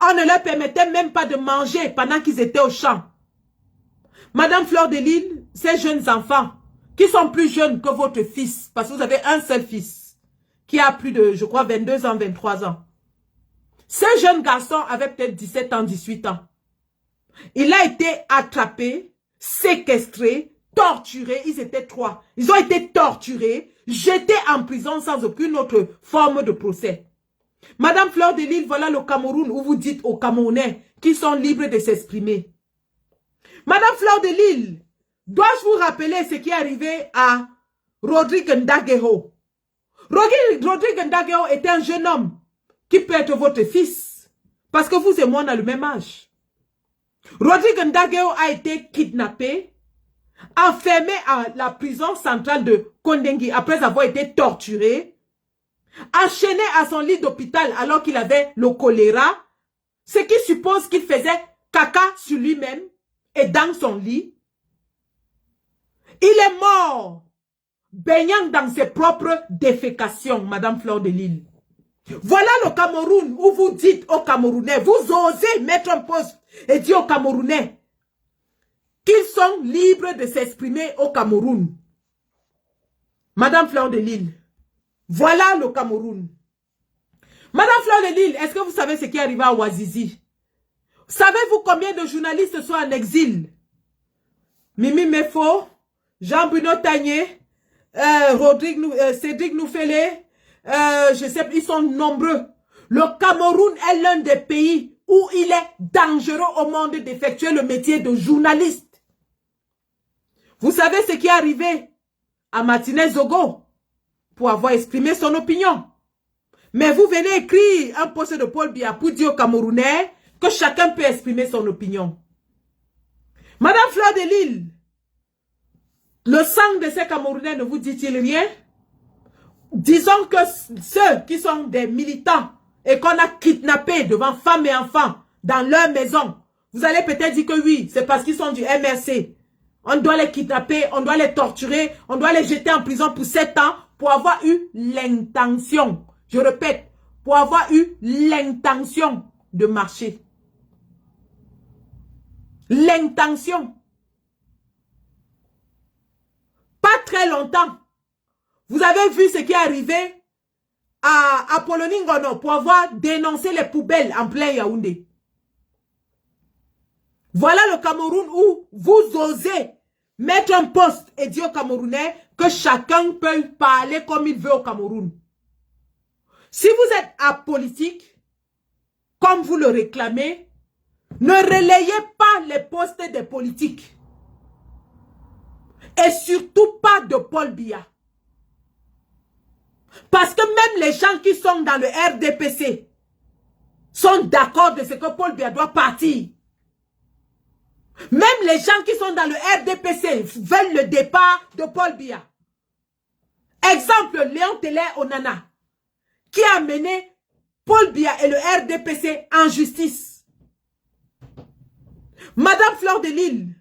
On ne leur permettait même pas de manger pendant qu'ils étaient au champ. Madame Fleur de Lille, ces jeunes enfants qui sont plus jeunes que votre fils, parce que vous avez un seul fils qui a plus de, je crois, 22 ans, 23 ans. Ce jeune garçon avait peut-être 17 ans, 18 ans. Il a été attrapé, séquestré, torturé. Ils étaient 3. Ils ont été torturés, jetés en prison sans aucune autre forme de procès. Madame Fleur de Lille, voilà le Cameroun où vous dites aux Camerounais qu'ils sont libres de s'exprimer. Madame Fleur de Lille, dois-je vous rappeler ce qui est arrivé à Rodrigue Ndagueho? Rodrigue Ndagueho était un jeune homme qui peut être votre fils, parce que vous et moi, on a le même âge. Rodrigue Ndagueho a été kidnappé, enfermé à la prison centrale de Kondengi après avoir été torturé, enchaîné à son lit d'hôpital alors qu'il avait le choléra, ce qui suppose qu'il faisait caca sur lui-même et dans son lit. Il est mort, baignant dans ses propres défécations, Madame Fleur de Lille. Voilà le Cameroun où vous dites aux Camerounais, vous osez mettre un poste et dire aux Camerounais qu'ils sont libres de s'exprimer au Cameroun. Madame Fleur de Lille, voilà le Cameroun. Madame Fleur de Lille, est-ce que vous savez ce qui est arrivé à Ouazizi? Savez-vous combien de journalistes sont en exil? Mimi Mefo, Jean-Bruno Tagné, Cédric Noufélé, je sais, ils sont nombreux. Le Cameroun est l'un des pays où il est dangereux au monde d'effectuer le métier de journaliste. Vous savez ce qui est arrivé à Martinez Zogo pour avoir exprimé son opinion. Mais vous venez écrire un poste de Paul Biya pour dire aux Camerounais que chacun peut exprimer son opinion. Madame Fleur de Lille, le sang de ces Camerounais ne vous dit-il rien? Disons que ceux qui sont des militants et qu'on a kidnappés devant femmes et enfants dans leur maison, vous allez peut-être dire que oui, c'est parce qu'ils sont du MRC. On doit les kidnapper, on doit les torturer, on doit les jeter en prison pour 7 ans pour avoir eu l'intention, je répète, pour avoir eu l'intention de marcher. L'intention. Pas très longtemps. Vous avez vu ce qui est arrivé à Apollonie Ngono pour avoir dénoncé les poubelles en plein Yaoundé. Voilà le Cameroun où vous osez mettre un poste et dire aux Camerounais que chacun peut parler comme il veut au Cameroun. Si vous êtes apolitique, comme vous le réclamez, ne relayez pas les postes des politiques. Et surtout pas de Paul Biya. Parce que même les gens qui sont dans le RDPC sont d'accord de ce que Paul Biya doit partir. Même les gens qui sont dans le RDPC veulent le départ de Paul Biya. Exemple, Léon Télé Onana, qui a mené Paul Biya et le RDPC en justice. Madame Fleur de Lille,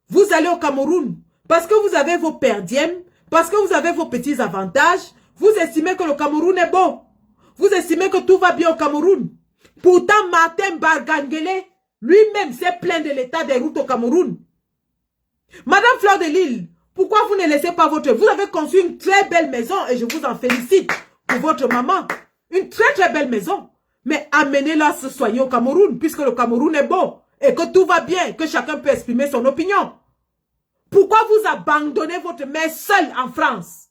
vous allez au Cameroun parce que vous avez vos perdièmes, parce que vous avez vos petits avantages, vous estimez que le Cameroun est beau. Vous estimez que tout va bien au Cameroun. Pourtant, Martin Bargangele, lui-même s'est plaint de l'état des routes au Cameroun. Madame Fleur de Lille, pourquoi vous ne laissez pas votre... Vous avez construit une très belle maison et je vous en félicite pour votre maman. Une très très belle maison. Mais amenez-la se soigner au Cameroun puisque le Cameroun est beau et que tout va bien, que chacun peut exprimer son opinion. Pourquoi vous abandonnez votre mère seule en France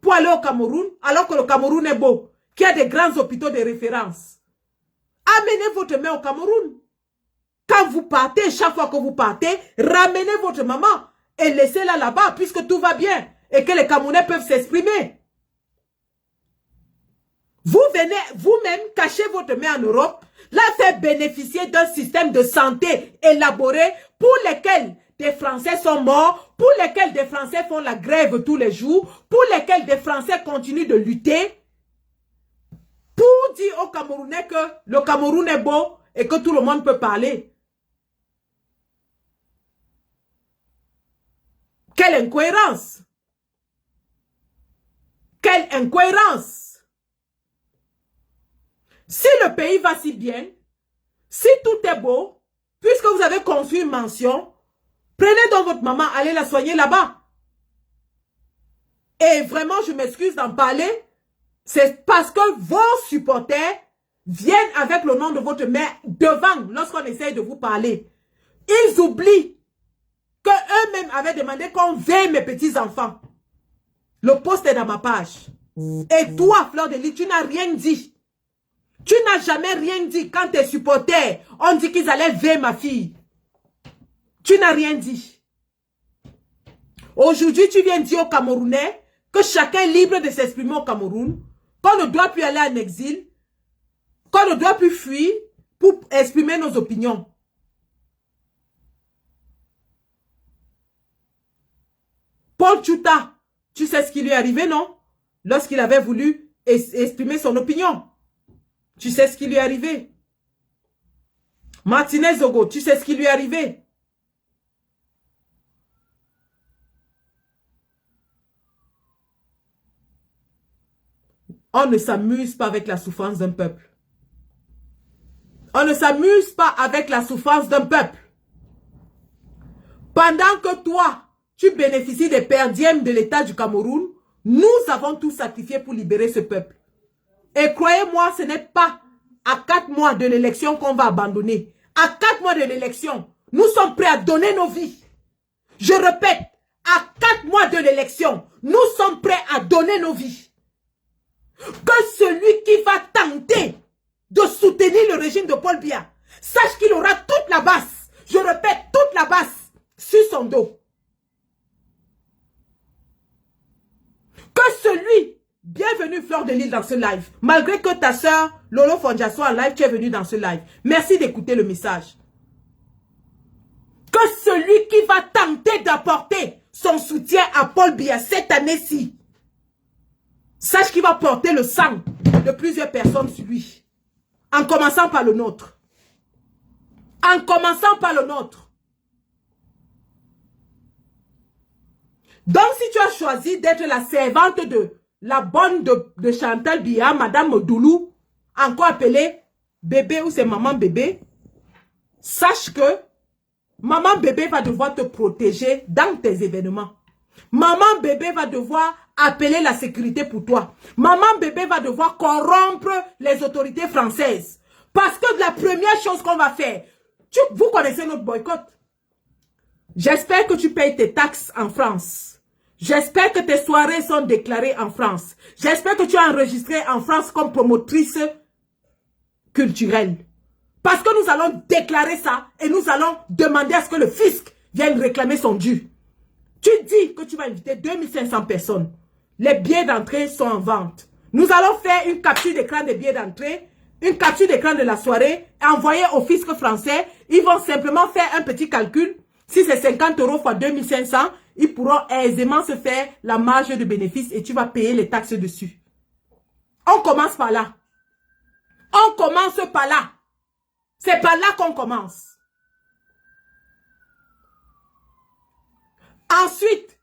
pour aller au Cameroun alors que le Cameroun est beau, qu'il y a des grands hôpitaux de référence? Amenez votre mère au Cameroun. Quand vous partez, chaque fois que vous partez, ramenez votre maman et laissez-la là-bas puisque tout va bien et que les Camerounais peuvent s'exprimer. Vous venez vous-même cacher votre mère en Europe, la faire bénéficier d'un système de santé élaboré pour lequel des Français sont morts, pour lesquels des Français font la grève tous les jours, pour lesquels des Français continuent de lutter, pour dire aux Camerounais que le Cameroun est beau et que tout le monde peut parler. Quelle incohérence! Quelle incohérence! Si le pays va si bien, si tout est beau, puisque vous avez construit une mansion, prenez donc votre maman, allez la soigner là-bas. Et vraiment, je m'excuse d'en parler, c'est parce que vos supporters viennent avec le nom de votre mère devant lorsqu'on essaye de vous parler. Ils oublient qu'eux-mêmes avaient demandé qu'on veille mes petits-enfants. Le post est dans ma page. Et toi, Fleur de Lille, tu n'as rien dit. Tu n'as jamais rien dit quand tes supporters ont dit qu'ils allaient veiller ma fille. Tu n'as rien dit. Aujourd'hui, tu viens dire aux Camerounais que chacun est libre de s'exprimer au Cameroun, qu'on ne doit plus aller en exil, qu'on ne doit plus fuir pour exprimer nos opinions. Paul Tchouta, tu sais ce qui lui est arrivé, non? Lorsqu'il avait voulu exprimer son opinion. Tu sais ce qui lui est arrivé. Martinez Zogo, tu sais ce qui lui est arrivé. On ne s'amuse pas avec la souffrance d'un peuple. On ne s'amuse pas avec la souffrance d'un peuple. Pendant que toi, tu bénéficies des perdièmes de l'État du Cameroun, nous avons tout sacrifié pour libérer ce peuple. Et croyez-moi, ce n'est pas à 4 mois de l'élection qu'on va abandonner. À 4 mois de l'élection, nous sommes prêts à donner nos vies. Je répète, à 4 mois de l'élection, nous sommes prêts à donner nos vies. Que celui qui va tenter de soutenir le régime de Paul Biya, sache qu'il aura toute la basse, je répète, toute la basse sur son dos. Que celui, bienvenue Fleur de Lille dans ce live, malgré que ta soeur Lolo Fondia soit en live, tu es venue dans ce live. Merci d'écouter le message. Que celui qui va tenter d'apporter son soutien à Paul Biya cette année-ci, sache qu'il va porter le sang de plusieurs personnes sur lui. En commençant par le nôtre. En commençant par le nôtre. Donc si tu as choisi d'être la servante de la bonne de Chantal Biya, Madame Doulou, encore appelée bébé ou c'est maman bébé, sache que maman bébé va devoir te protéger dans tes événements. Maman bébé va devoir appeler la sécurité pour toi. Maman bébé va devoir corrompre les autorités françaises. Parce que la première chose qu'on va faire, vous connaissez notre boycott. J'espère que tu payes tes taxes en France. J'espère que tes soirées sont déclarées en France. J'espère que tu es enregistrée en France comme promotrice culturelle. Parce que nous allons déclarer ça et nous allons demander à ce que le fisc vienne réclamer son dû. Tu dis que tu vas inviter 2500 personnes. Les billets d'entrée sont en vente. Nous allons faire une capture d'écran des billets d'entrée, une capture d'écran de la soirée, et envoyer au fisc français. Ils vont simplement faire un petit calcul. Si c'est 50 € fois 2500, ils pourront aisément se faire la marge de bénéfice et tu vas payer les taxes dessus. On commence par là. On commence par là. C'est par là qu'on commence. Ensuite,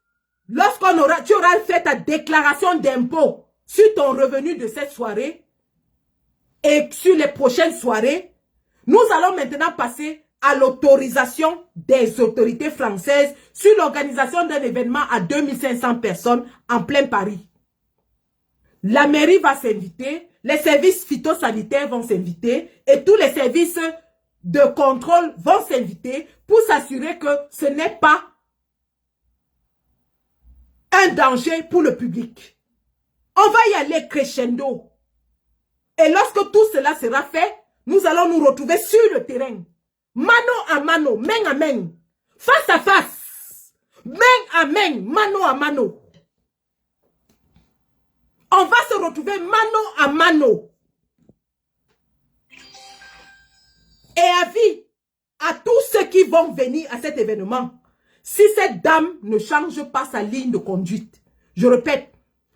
tu auras fait ta déclaration d'impôt sur ton revenu de cette soirée et sur les prochaines soirées, nous allons maintenant passer à l'autorisation des autorités françaises sur l'organisation d'un événement à 2500 personnes en plein Paris. La mairie va s'inviter, les services phytosanitaires vont s'inviter et tous les services de contrôle vont s'inviter pour s'assurer que ce n'est pas un danger pour le public. On va y aller crescendo. Et lorsque tout cela sera fait, nous allons nous retrouver sur le terrain. Mano à mano, main à main, face à face, main à main, mano à mano. On va se retrouver mano à mano. Et avis à tous ceux qui vont venir à cet événement, si cette dame ne change pas sa ligne de conduite, je répète,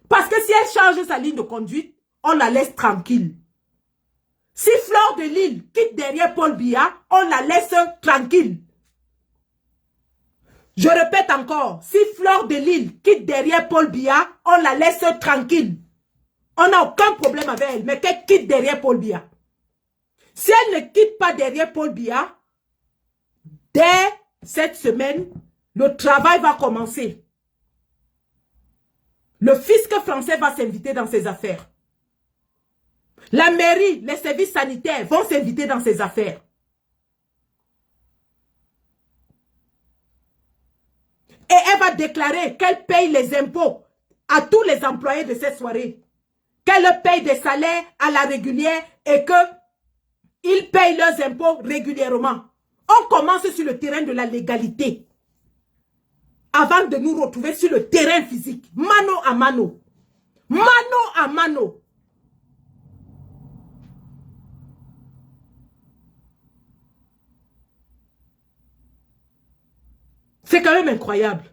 parce que si elle change sa ligne de conduite, on la laisse tranquille. Si Fleur de Lille quitte derrière Paul Biya, on la laisse tranquille. Je répète encore, si Fleur de Lille quitte derrière Paul Biya, on la laisse tranquille. On n'a aucun problème avec elle, mais qu'elle quitte derrière Paul Biya. Si elle ne quitte pas derrière Paul Biya, dès cette semaine, le travail va commencer. Le fisc français va s'inviter dans ses affaires. La mairie, les services sanitaires vont s'inviter dans ses affaires. Et elle va déclarer qu'elle paye les impôts à tous les employés de cette soirée. Qu'elle paye des salaires à la régulière et qu'ils payent leurs impôts régulièrement. On commence sur le terrain de la légalité. Avant de nous retrouver sur le terrain physique. Mano à mano. Mano à mano. C'est quand même incroyable.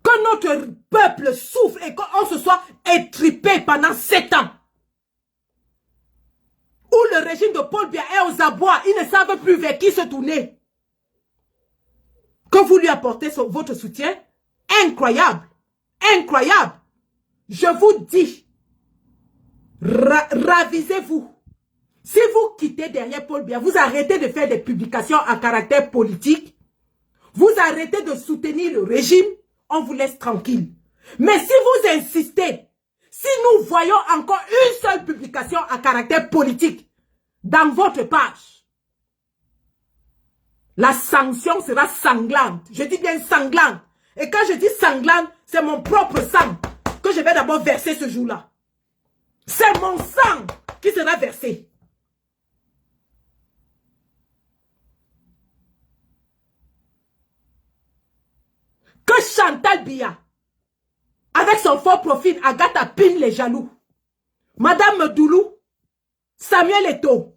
Que notre peuple souffre et qu'on se soit étripé pendant 7 ans. Où le régime de Paul Biya est aux abois. Ils ne savent plus vers qui se tourner. Que vous lui apportez votre soutien. Incroyable. Incroyable. Je vous dis. Ravisez-vous. Si vous quittez derrière Paul Biya, vous arrêtez de faire des publications à caractère politique. Vous arrêtez de soutenir le régime, on vous laisse tranquille. Mais si vous insistez, si nous voyons encore une seule publication à caractère politique dans votre page, la sanction sera sanglante. Je dis bien sanglante. Et quand je dis sanglante, c'est mon propre sang que je vais d'abord verser ce jour-là. C'est mon sang qui sera versé. Que Chantal Biya, avec son faux profil, Agatha pine les jaloux. Madame Doulou, Samuel Eto'o,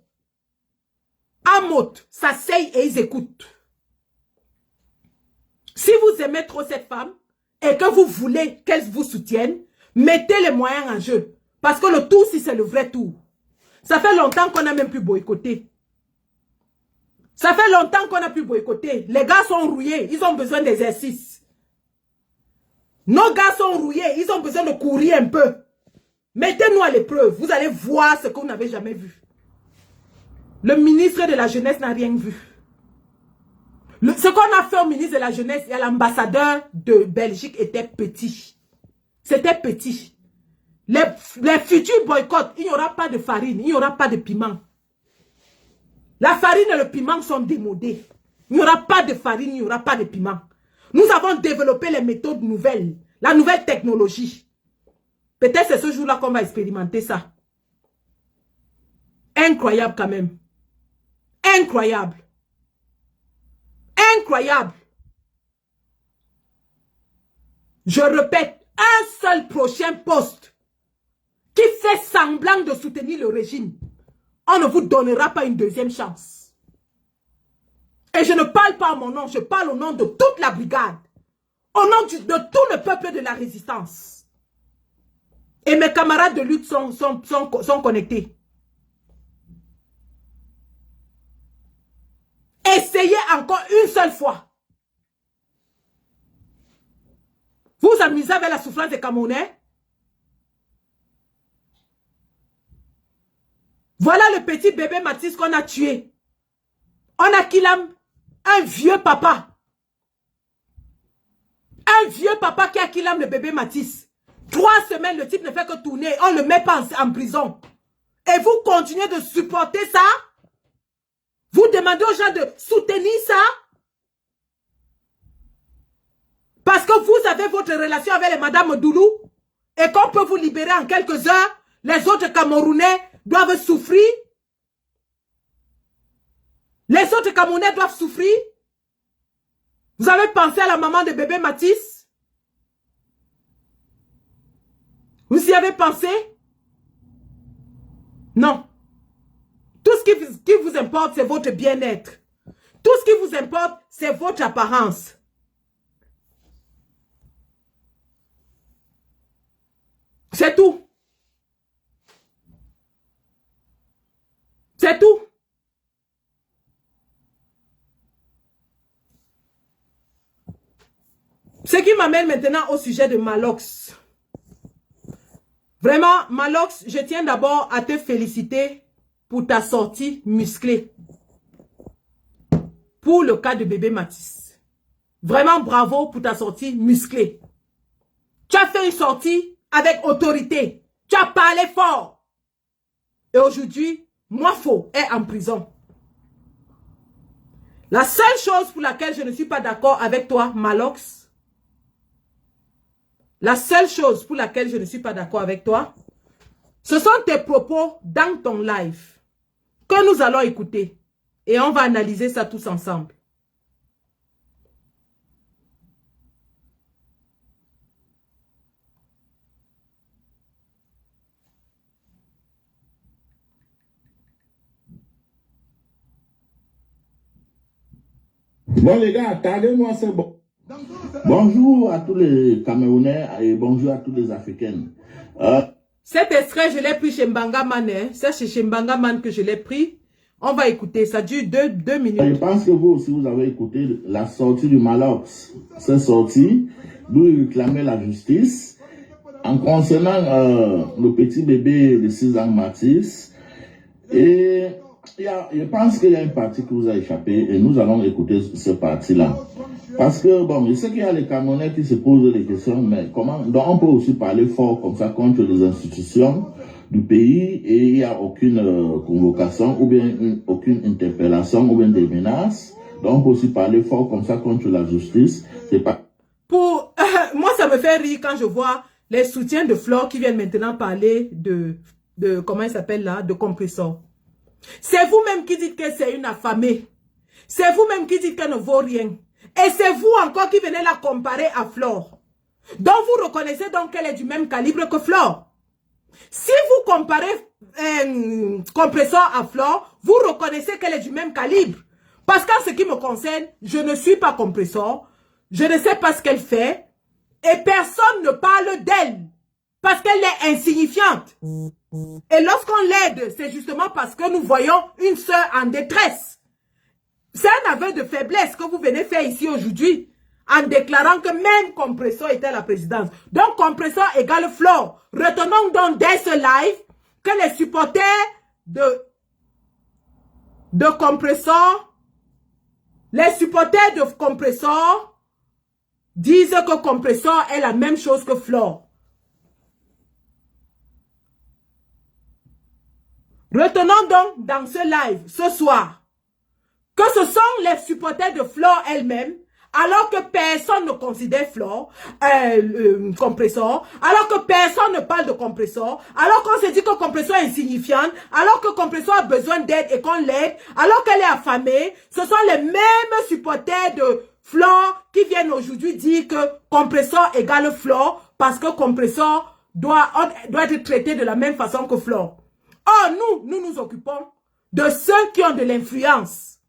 Amot, s'asseyent et ils écoutent. Si vous aimez trop cette femme et que vous voulez qu'elle vous soutienne, mettez les moyens en jeu. Parce que le tour, si c'est le vrai tour. Ça fait longtemps qu'on n'a même plus boycotté. Ça fait longtemps qu'on n'a plus boycotté. Les gars sont rouillés, ils ont besoin d'exercice. Nos gars sont rouillés, ils ont besoin de courir un peu. Mettez-nous à l'épreuve, vous allez voir ce que vous n'avez jamais vu. Le ministre de la Jeunesse n'a rien vu. Ce qu'on a fait au ministre de la Jeunesse et à l'ambassadeur de Belgique était petit. C'était petit. Les futurs boycotts, il n'y aura pas de farine, il n'y aura pas de piment. La farine et le piment sont démodés. Il n'y aura pas de farine, il n'y aura pas de piment. Nous avons développé les méthodes nouvelles, la nouvelle technologie. Peut-être c'est ce jour-là qu'on va expérimenter ça. Incroyable quand même. Incroyable. Incroyable. Je répète, un seul prochain poste qui fait semblant de soutenir le régime, on ne vous donnera pas une deuxième chance. Et je ne parle pas à mon nom, je parle au nom de toute la brigade, au nom de tout le peuple de la résistance. Et mes camarades de lutte sont connectés. Essayez encore une seule fois. Vous vous amusez avec la souffrance des Camerounais? Voilà le petit bébé Mathis qu'on a tué. On a Kilam, un vieux papa. Un vieux papa qui a Kilam le bébé Mathis. 3 semaines, le type ne fait que tourner. On ne le met pas en prison. Et vous continuez de supporter ça? Vous demandez aux gens de soutenir ça? Parce que vous avez votre relation avec les Madame Doulou et qu'on peut vous libérer en quelques heures, les autres Camerounais doivent souffrir. Les autres Camerounais doivent souffrir. Vous avez pensé à la maman de bébé Mathis? Vous y avez pensé? Non. Tout ce qui vous importe, c'est votre bien-être. Tout ce qui vous importe, c'est votre apparence. C'est tout. C'est tout. Ce qui m'amène maintenant au sujet de Malox. Vraiment, Malox, je tiens d'abord à te féliciter pour ta sortie musclée. Pour le cas de bébé Mathis. Vraiment bravo pour ta sortie musclée. Tu as fait une sortie avec autorité. Tu as parlé fort. Et aujourd'hui, Moifo est en prison. La seule chose pour laquelle je ne suis pas d'accord avec toi, Malox, la seule chose pour laquelle je ne suis pas d'accord avec toi, ce sont tes propos dans ton live que nous allons écouter. Et on va analyser ça tous ensemble. Bon les gars, attendez-moi, c'est bon. Bonjour à tous les Camerounais et bonjour à tous les Africains. Cet extrait, je l'ai pris chez Mbanga Man. Hein. C'est chez Mbanga Man que je l'ai pris. On va écouter, ça dure 2 minutes. Je pense que vous aussi, vous avez écouté la sortie du Malox. Cette sortie, d'où il réclamait la justice. En concernant le petit bébé de 6 ans, Mathis. Et je pense qu'il y a une partie qui vous a échappé et nous allons écouter ce parti-là. Parce que, bon, je sais qu'il y a les Camerounais qui se posent des questions, mais comment, donc on peut aussi parler fort comme ça contre les institutions du pays et il n'y a aucune convocation ou bien aucune interpellation ou bien des menaces. Donc on peut aussi parler fort comme ça contre la justice. C'est pas... Moi, ça me fait rire quand je vois les soutiens de Flore qui viennent maintenant parler de comment il s'appelle là, de compresseur. C'est vous-même qui dites que c'est une affamée. C'est vous-même qui dites qu'elle ne vaut rien. Et c'est vous encore qui venez la comparer à Flore. Donc vous reconnaissez donc qu'elle est du même calibre que Flore. Si vous comparez compresseur à Flore, vous reconnaissez qu'elle est du même calibre. Parce qu'en ce qui me concerne, je ne suis pas compresseur. Je ne sais pas ce qu'elle fait. Et personne ne parle d'elle. Parce qu'elle est insignifiante. Et lorsqu'on l'aide, c'est justement parce que nous voyons une sœur en détresse. C'est un aveu de faiblesse que vous venez faire ici aujourd'hui, en déclarant que même Compresseur était à la présidence. Donc Compresseur égale Flore. Retenons donc dès ce live que les supporters de Compresseur, disent que Compresseur est la même chose que Flore. Retenons donc dans ce live, ce soir, que ce sont les supporters de Flore elle-même, alors que personne ne considère Flore, Compresseur, alors que personne ne parle de Compresseur, alors qu'on se dit que Compresseur est insignifiante, alors que Compresseur a besoin d'aide et qu'on l'aide, alors qu'elle est affamée, ce sont les mêmes supporters de Flore qui viennent aujourd'hui dire que compresseur égale Flore parce que compresseur doit être traité de la même façon que Flore. Or, nous nous occupons de ceux qui ont de l'influence.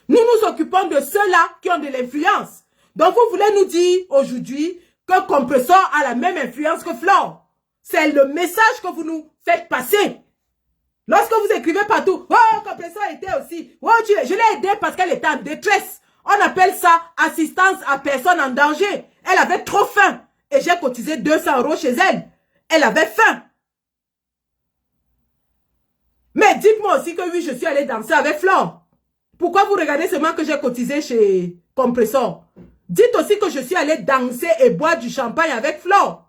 Nous nous occupons de ceux-là qui ont de l'influence. Donc, vous voulez nous dire aujourd'hui que compresseur a la même influence que Flore. C'est le message que vous nous faites passer. Lorsque vous écrivez partout, oh, compresseur était aussi, oh, je l'ai aidée parce qu'elle était en détresse. On appelle ça assistance à personne en danger. Elle avait trop faim. Et j'ai cotisé 200 € chez elle. Elle avait faim. Mais dites-moi aussi que oui, je suis allée danser avec Flore. Pourquoi vous regardez seulement que j'ai cotisé chez Compressor? Dites aussi que je suis allée danser et boire du champagne avec Flore.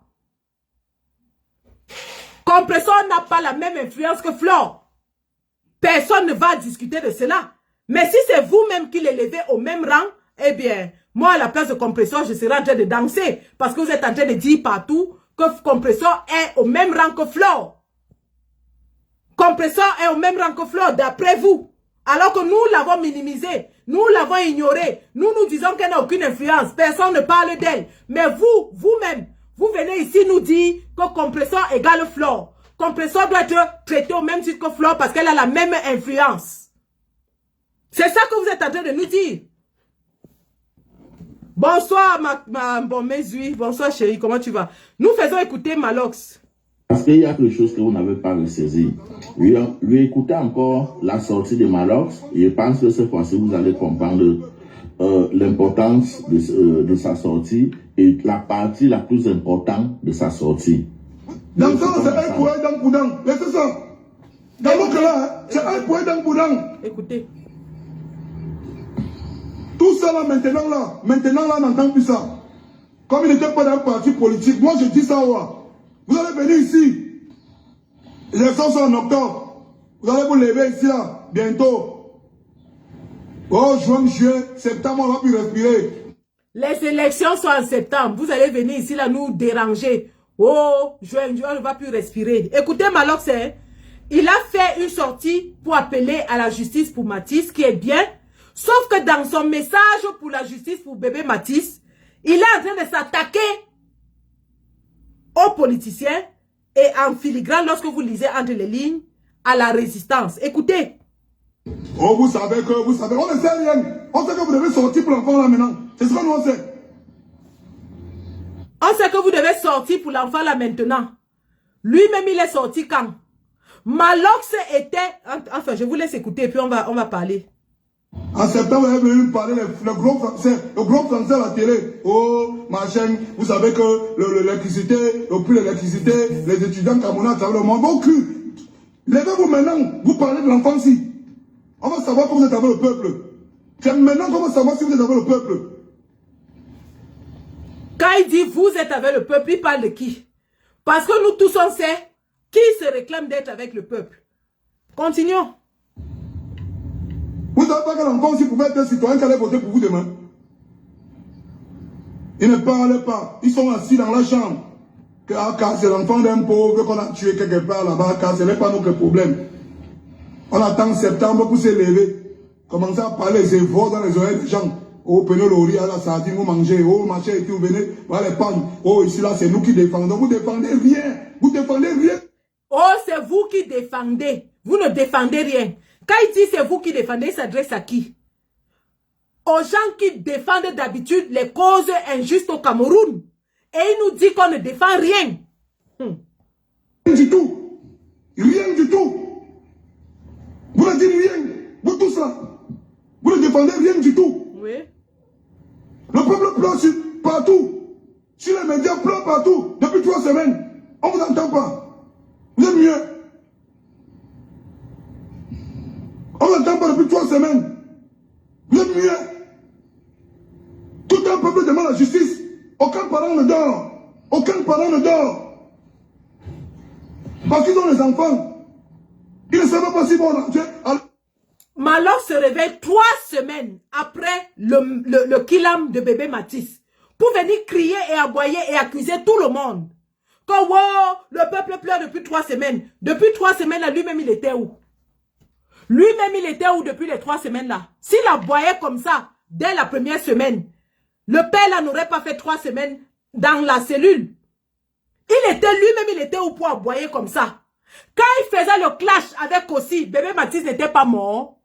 Compressor n'a pas la même influence que Flore. Personne ne va discuter de cela. Mais si c'est vous-même qui l'élevez au même rang, eh bien, moi, à la place de Compressor, je serai en train de danser. Parce que vous êtes en train de dire partout que Compressor est au même rang que Flore. Compressor est au même rang que Flore, d'après vous. Alors que nous l'avons minimisé, nous l'avons ignoré. Nous disons qu'elle n'a aucune influence. Personne ne parle d'elle. Mais vous, vous-même, vous venez ici nous dire que Compressor égale Flore. Compressor doit être traité au même titre que Flore parce qu'elle a la même influence. C'est ça que vous êtes en train de nous dire. Bonsoir, mes huiles. Bonsoir, chérie. Comment tu vas? Nous faisons écouter Malox. Parce qu'il y a quelque chose que vous n'avez pas ressaisi. Lui écoutez encore la sortie de Malox. Et je pense que cette fois-ci, vous allez comprendre l'importance de sa sortie et la partie la plus importante de sa sortie. Dans ça, c'est un poète dans Boudang. Laissez ça. Dans mon cas, c'est un poète dans Boudang. Écoutez. Tout ça là, maintenant là, on n'entend plus ça. Comme il n'était pas dans un parti politique, moi je dis ça, ouais. Vous allez venir ici. Les élections sont en octobre. Vous allez vous lever ici, là, bientôt. Oh, juin, juillet, septembre, on va plus respirer. Les élections sont en septembre. Vous allez venir ici, là, nous déranger. Oh, juin, on ne va plus respirer. Écoutez, Malox, il a fait une sortie pour appeler à la justice pour Mathis, qui est bien. Sauf que dans son message pour la justice pour bébé Mathis, il est en train de s'attaquer aux politiciens et en filigrane, lorsque vous lisez entre les lignes, à la résistance. Écoutez. Oh, vous savez, on ne sait rien. On sait que vous devez sortir pour l'enfant là maintenant. C'est ce que nous on sait. On sait que vous devez sortir pour l'enfant là maintenant. Lui-même, il est sorti quand? Malox était... Enfin, je vous laisse écouter et puis on va parler. En septembre, vous est venu me parler le gros français à la télé. Oh, machin, vous savez que l'électricité, le prix de l'électricité, les étudiants camerounais à travers le monde vont cru. Levez-vous maintenant, vous parlez de l'enfant-ci. On va savoir comment vous êtes avec le peuple. C'est maintenant qu'on va savoir si vous êtes avec le peuple. Quand il dit vous êtes avec le peuple, il parle de qui? Parce que nous tous on sait qui se réclame d'être avec le peuple. Continuons. Vous ne savez pas que l'enfant aussi pouvait être un citoyen qui allait voter pour vous demain. Ils ne parlent pas. Ils sont assis dans la chambre. Car c'est l'enfant d'un pauvre qu'on a tué quelque part là-bas, car ce n'est pas notre problème. On attend septembre pour se lever. Commencer à parler, c'est fort dans les oreilles des gens. Oh, prenez le riz à la sardine, vous mangez. Oh, machin et tout, venez, voilà les pannes. Oh, ici là, c'est nous qui défendons. Vous défendez rien. Vous défendez rien. Oh, c'est vous qui défendez. Vous ne défendez rien. Quand il dit c'est vous qui défendez, il s'adresse à qui? Aux gens qui défendent d'habitude les causes injustes au Cameroun. Et il nous dit qu'on ne défend rien. Rien du tout. Rien du tout. Vous ne dites rien. Vous tous là. Vous ne défendez rien du tout. Oui. Le peuple pleure partout. Sur les médias, pleure partout. Depuis 3 semaines. On ne vous entend pas. Vous êtes mieux. On ne l'entend pas depuis 3 semaines. Vous êtes mieux. Tout un peuple demande la justice. Aucun parent ne dort. Aucun parent ne dort. Parce qu'ils ont les enfants. Ils ne savent pas si vont rentrer. Malox se réveille 3 semaines après le killam de bébé Mathis pour venir crier et aboyer et accuser tout le monde. Que wow, le peuple pleure depuis 3 semaines. Depuis 3 semaines, lui-même, il était où? Lui-même, il était où depuis les 3 semaines là? S'il aboyait comme ça, dès la première semaine. Le père là n'aurait pas fait 3 semaines dans la cellule. Il était lui-même, il était au point à boyer comme ça. Quand il faisait le clash avec Kossi, bébé Mathis n'était pas mort.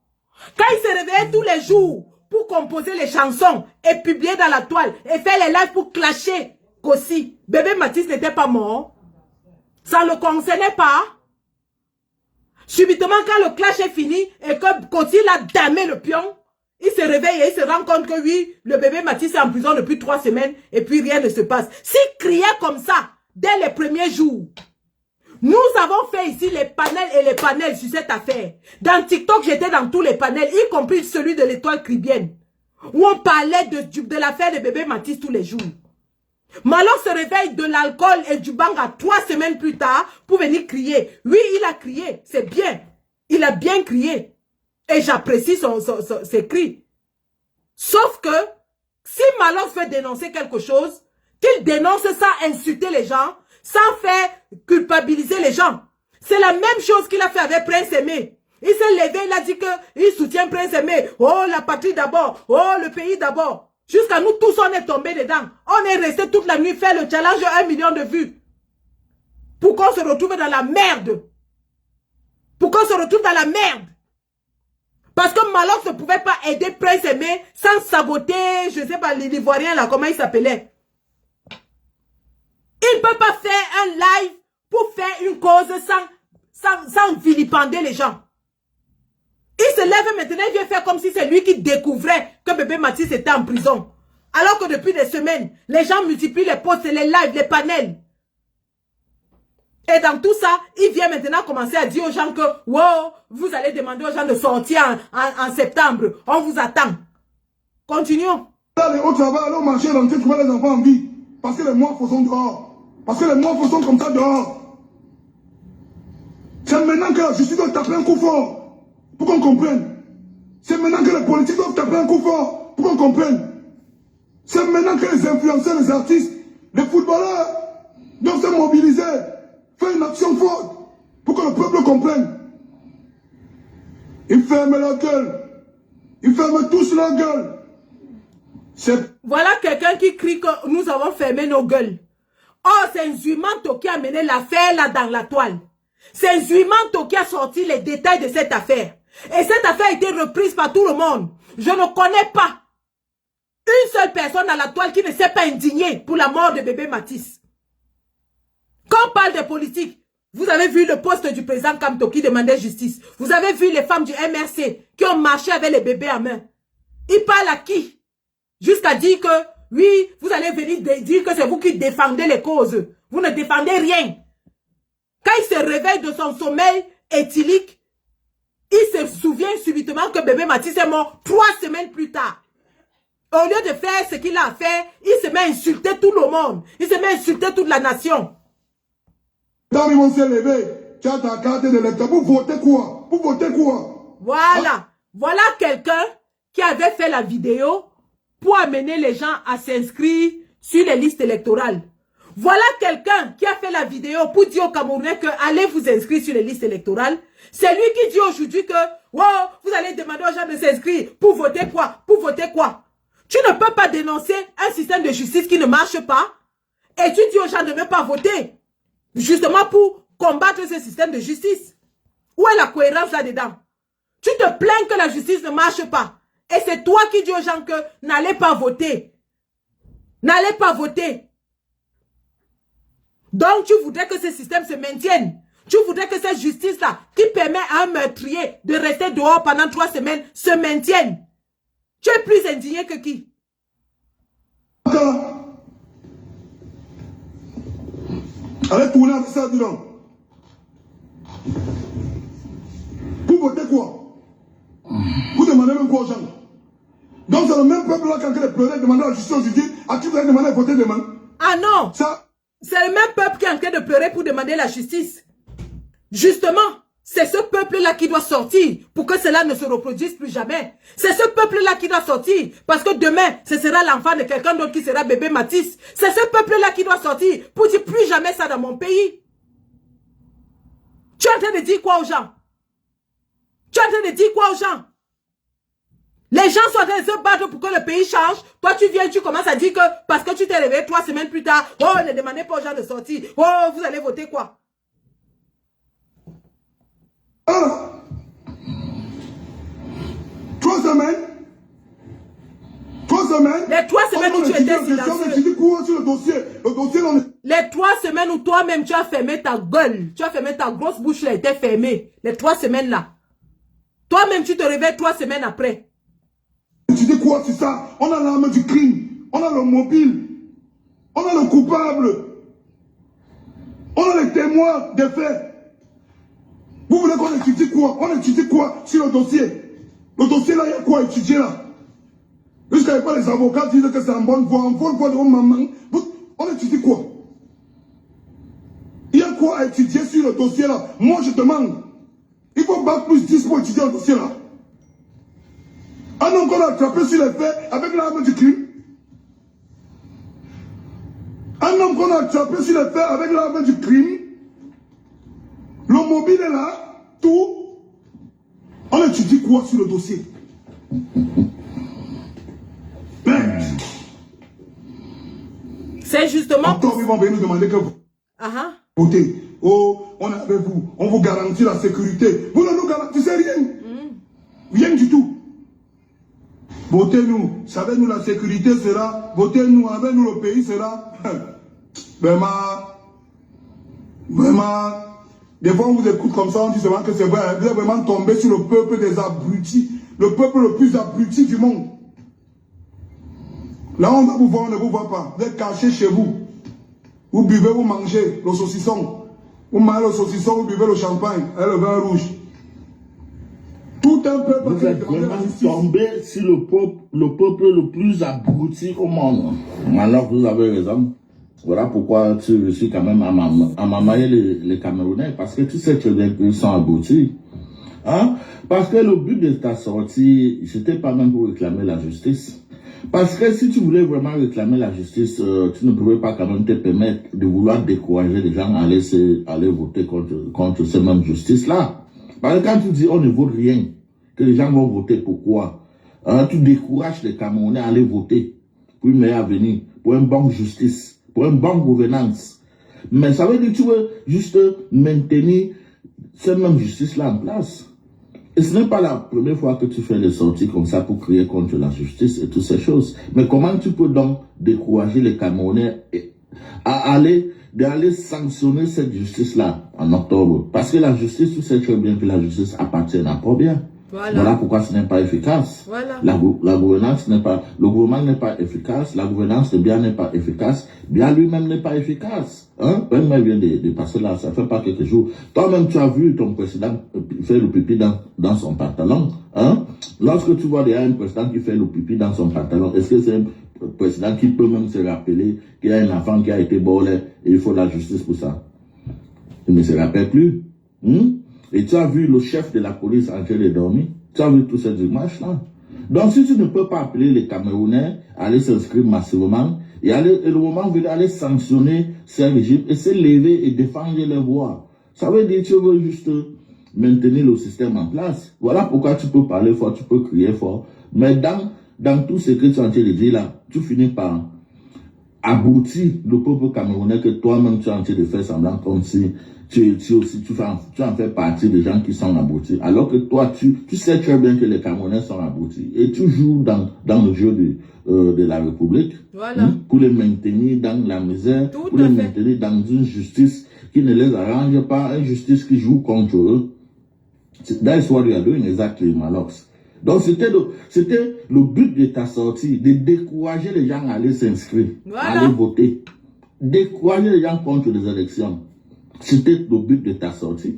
Quand il se réveillait tous les jours pour composer les chansons et publier dans la toile et faire les lives pour clasher Kossi, bébé Mathis n'était pas mort. Ça ne le concernait pas. Subitement, quand le clash est fini et que Kossi l'a damé le pion, il se réveille et il se rend compte que oui, le bébé Mathis est en prison depuis 3 semaines et puis rien ne se passe. S'il criait comme ça dès les premiers jours, nous avons fait ici les panels et les panels sur cette affaire. Dans TikTok, j'étais dans tous les panels, y compris celui de l'étoile Caribbean, où on parlait de l'affaire de bébé Mathis tous les jours. Malo se réveille de l'alcool et du banga 3 semaines plus tard pour venir crier. Oui, il a crié, c'est bien. Il a bien crié. Et j'apprécie ses cris. Sauf que, si Malo veut dénoncer quelque chose, qu'il dénonce sans insulter les gens, sans faire culpabiliser les gens. C'est la même chose qu'il a fait avec Prince Aimé. Il s'est levé, il a dit qu'il soutient Prince Aimé. Oh, la patrie d'abord. Oh, le pays d'abord. Jusqu'à nous tous, on est tombés dedans. On est resté toute la nuit faire le challenge 1 million de vues. Pour qu'on se retrouve dans la merde. Pour qu'on se retrouve dans la merde. Parce que Malox ne pouvait pas aider Prince Aimé sans saboter, je ne sais pas, l'Ivoirien là, comment il s'appelait. Il ne peut pas faire un live pour faire une cause sans vilipender les gens. Il se lève maintenant, il vient faire comme si c'est lui qui découvrait que bébé Mathis était en prison. Alors que depuis des semaines, les gens multiplient les posts, les lives, les panels. Et dans tout ça, il vient maintenant commencer à dire aux gens que, wow, vous allez demander aux gens de sortir en septembre. On vous attend. Continuons. Allez au travail, allez au marché, dans le trouver les enfants en vie. Parce que les morts sont dehors. Parce que les morts sont comme ça dehors. C'est maintenant que la justice doit taper un coup fort. Pour qu'on comprenne. C'est maintenant que les politiques doivent taper un coup fort. Pour qu'on comprenne. C'est maintenant que les influenceurs, les artistes, les footballeurs doivent se mobiliser. Faire une action forte. Pour que le peuple comprenne. Ils ferment leur gueule. Ils ferment tous leur gueule. Voilà quelqu'un qui crie que nous avons fermé nos gueules. Oh, c'est Nzuimanto qui a mené l'affaire là dans la toile. C'est Nzuimanto qui a sorti les détails de cette affaire. Et cette affaire a été reprise par tout le monde. Je ne connais pas une seule personne à la toile qui ne s'est pas indignée pour la mort de bébé Mathis. Quand on parle de politique, vous avez vu le poste du président Kamto qui demandait justice. Vous avez vu les femmes du MRC qui ont marché avec les bébés en main. Il parle à qui? Jusqu'à dire que, oui, vous allez venir dire que c'est vous qui défendez les causes. Vous ne défendez rien. Quand il se réveille de son sommeil éthylique, il se souvient subitement que bébé Mathis est mort 3 semaines plus tard. Au lieu de faire ce qu'il a fait, il se met à insulter tout le monde. Il se met à insulter toute la nation. Quand ils vont se lever, tu as ta carte d'électeur. Pour voter quoi? Pour voter quoi? Voilà. Voilà quelqu'un qui avait fait la vidéo pour amener les gens à s'inscrire sur les listes électorales. Voilà quelqu'un qui a fait la vidéo pour dire aux Camerounais que allez vous inscrire sur les listes électorales. C'est lui qui dit aujourd'hui que wow, vous allez demander aux gens de s'inscrire pour voter quoi? Pour voter quoi? Tu ne peux pas dénoncer un système de justice qui ne marche pas et tu dis aux gens de ne pas voter. Justement pour combattre ce système de justice. Où est la cohérence là-dedans? Tu te plains que la justice ne marche pas. Et c'est toi qui dis aux gens que n'allez pas voter. N'allez pas voter. Donc tu voudrais que ce système se maintienne. Tu voudrais que cette justice-là, qui permet à un meurtrier de rester dehors pendant 3 semaines, se maintienne. Tu es plus indigné que qui? Allez tourner avec ça, dis donc. Pour voter quoi? Vous demandez même quoi aux gens? Donc c'est le même peuple là qui a de pleurer, demander la justice aujourd'hui, à qui vous avez demandé de voter demain? Ah non! C'est le même peuple qui est en train de pleurer pour demander la justice. Justement, c'est ce peuple-là qui doit sortir pour que cela ne se reproduise plus jamais. C'est ce peuple-là qui doit sortir parce que demain, ce sera l'enfant de quelqu'un d'autre qui sera bébé Mathis. C'est ce peuple-là qui doit sortir pour dire plus jamais ça dans mon pays. Tu es en train de dire quoi aux gens? Tu es en train de dire quoi aux gens? Les gens sont en train de se battre pour que le pays change. Toi, tu viens, tu commences à dire que parce que tu t'es réveillé 3 semaines plus tard, oh, ne demandez pas aux gens de sortir. Oh, vous allez voter quoi? Ah, 3 semaines. 3 semaines. Les 3 semaines où tu étais silencieux. Tu dis quoi sur le dossier? Le dossier, on est... Les 3 semaines où toi-même tu as fermé ta gueule. Tu as fermé ta grosse bouche là, était fermée. Les 3 semaines là. Toi-même, tu te réveilles 3 semaines après. Tu dis quoi sur ça? On a l'arme du crime. On a le mobile. On a le coupable. On a les témoins des faits. Vous voulez qu'on étudie quoi? On étudie quoi sur le dossier? Le dossier là, il y a quoi à étudier là? Jusqu'à pas les avocats disent que c'est en bonne voie de vos mamans. On étudie quoi? Il y a quoi à étudier sur le dossier là? Moi je demande. Il faut bac plus 10 pour étudier le dossier là. Un homme qu'on a attrapé sur les faits avec l'arme du crime. Un homme qu'on a attrapé sur les faits avec l'arme du crime. Le mobile est là. Tout. On étudie quoi sur le dossier? C'est justement... Encore ils vont venir nous demander que vous votez. Oh, on est avec vous. On vous garantit la sécurité. Vous ne nous garantissez rien. Rien du tout. Votez-nous. Savez-nous la sécurité sera. Votez-nous. Avec nous le pays sera. Vraiment. Des fois on vous écoute comme ça, on dit seulement que c'est vrai. Vous êtes vraiment tombé sur le peuple des abrutis. Le peuple le plus abruti du monde. Là on va vous voir, on ne vous voit pas. Vous êtes cachés chez vous. Vous buvez, vous mangez le saucisson. Vous mangez le saucisson, vous buvez le champagne et le vin rouge. Tout un peuple vous êtes vraiment tombé sur le peuple le plus abruti au monde. Alors vous avez raison. Voilà pourquoi je suis quand même à mamailler les Camerounais. Parce que tu sais qu'ils sont abrutis. Hein? Parce que le but de ta sortie, c'était pas même pour réclamer la justice. Parce que si tu voulais vraiment réclamer la justice, tu ne pouvais pas quand même te permettre de vouloir décourager les gens à aller voter contre ces mêmes justices-là. Parce que quand tu dis on ne vote rien, que les gens vont voter, pourquoi? Tu décourages les Camerounais à aller voter pour une meilleure avenir, pour une bonne justice, pour une bonne gouvernance. Mais ça veut dire que tu veux juste maintenir cette même justice-là en place. Et ce n'est pas la première fois que tu fais des sorties comme ça pour crier contre la justice et toutes ces choses. Mais comment tu peux donc décourager les Camerounais d'aller sanctionner cette justice-là en octobre? Parce que la justice, tu sais très bien que la justice appartient à pas bien. Voilà pourquoi ce n'est pas efficace. Voilà. La gouvernance n'est pas, le gouvernement n'est pas efficace, la gouvernance de bien n'est pas efficace, bien lui-même n'est pas efficace. Hein? Même vient de passer là, ça fait pas quelques jours. Toi-même, tu as vu ton président faire le pipi dans son pantalon. Hein? Lorsque tu vois derrière un président qui fait le pipi dans son pantalon, est-ce que c'est un président qui peut même se rappeler qu'il y a un enfant qui a été volé et il faut la justice pour ça? Il ne se rappelle plus. Et tu as vu le chef de la police en train de dormir. Tu as vu toutes ces images-là. Donc si tu ne peux pas appeler les Camerounais à aller s'inscrire massivement, et le moment venu aller sanctionner ces régimes et se lever et défendre les voix. Ça veut dire que tu veux juste maintenir le système en place. Voilà pourquoi tu peux parler fort, tu peux crier fort. Mais dans tout ce que tu es en train de dire là, tu finis par abrutir le peuple camerounais que toi-même tu es en train de faire semblant comme si tu en fais partie des gens qui sont abrutis. Alors que toi, tu sais très bien que les Camerounais sont abrutis. Et tu joues dans le jeu de la République. Voilà. Pour les maintenir dans la misère, pour les maintenir dans une justice qui ne les arrange pas, une justice qui joue contre eux. That's what you are doing exactly, Malox. Donc c'était le but de ta sortie, de décourager les gens à aller s'inscrire, à aller voter. Décourager les gens contre les élections. C'était le but de ta sortie.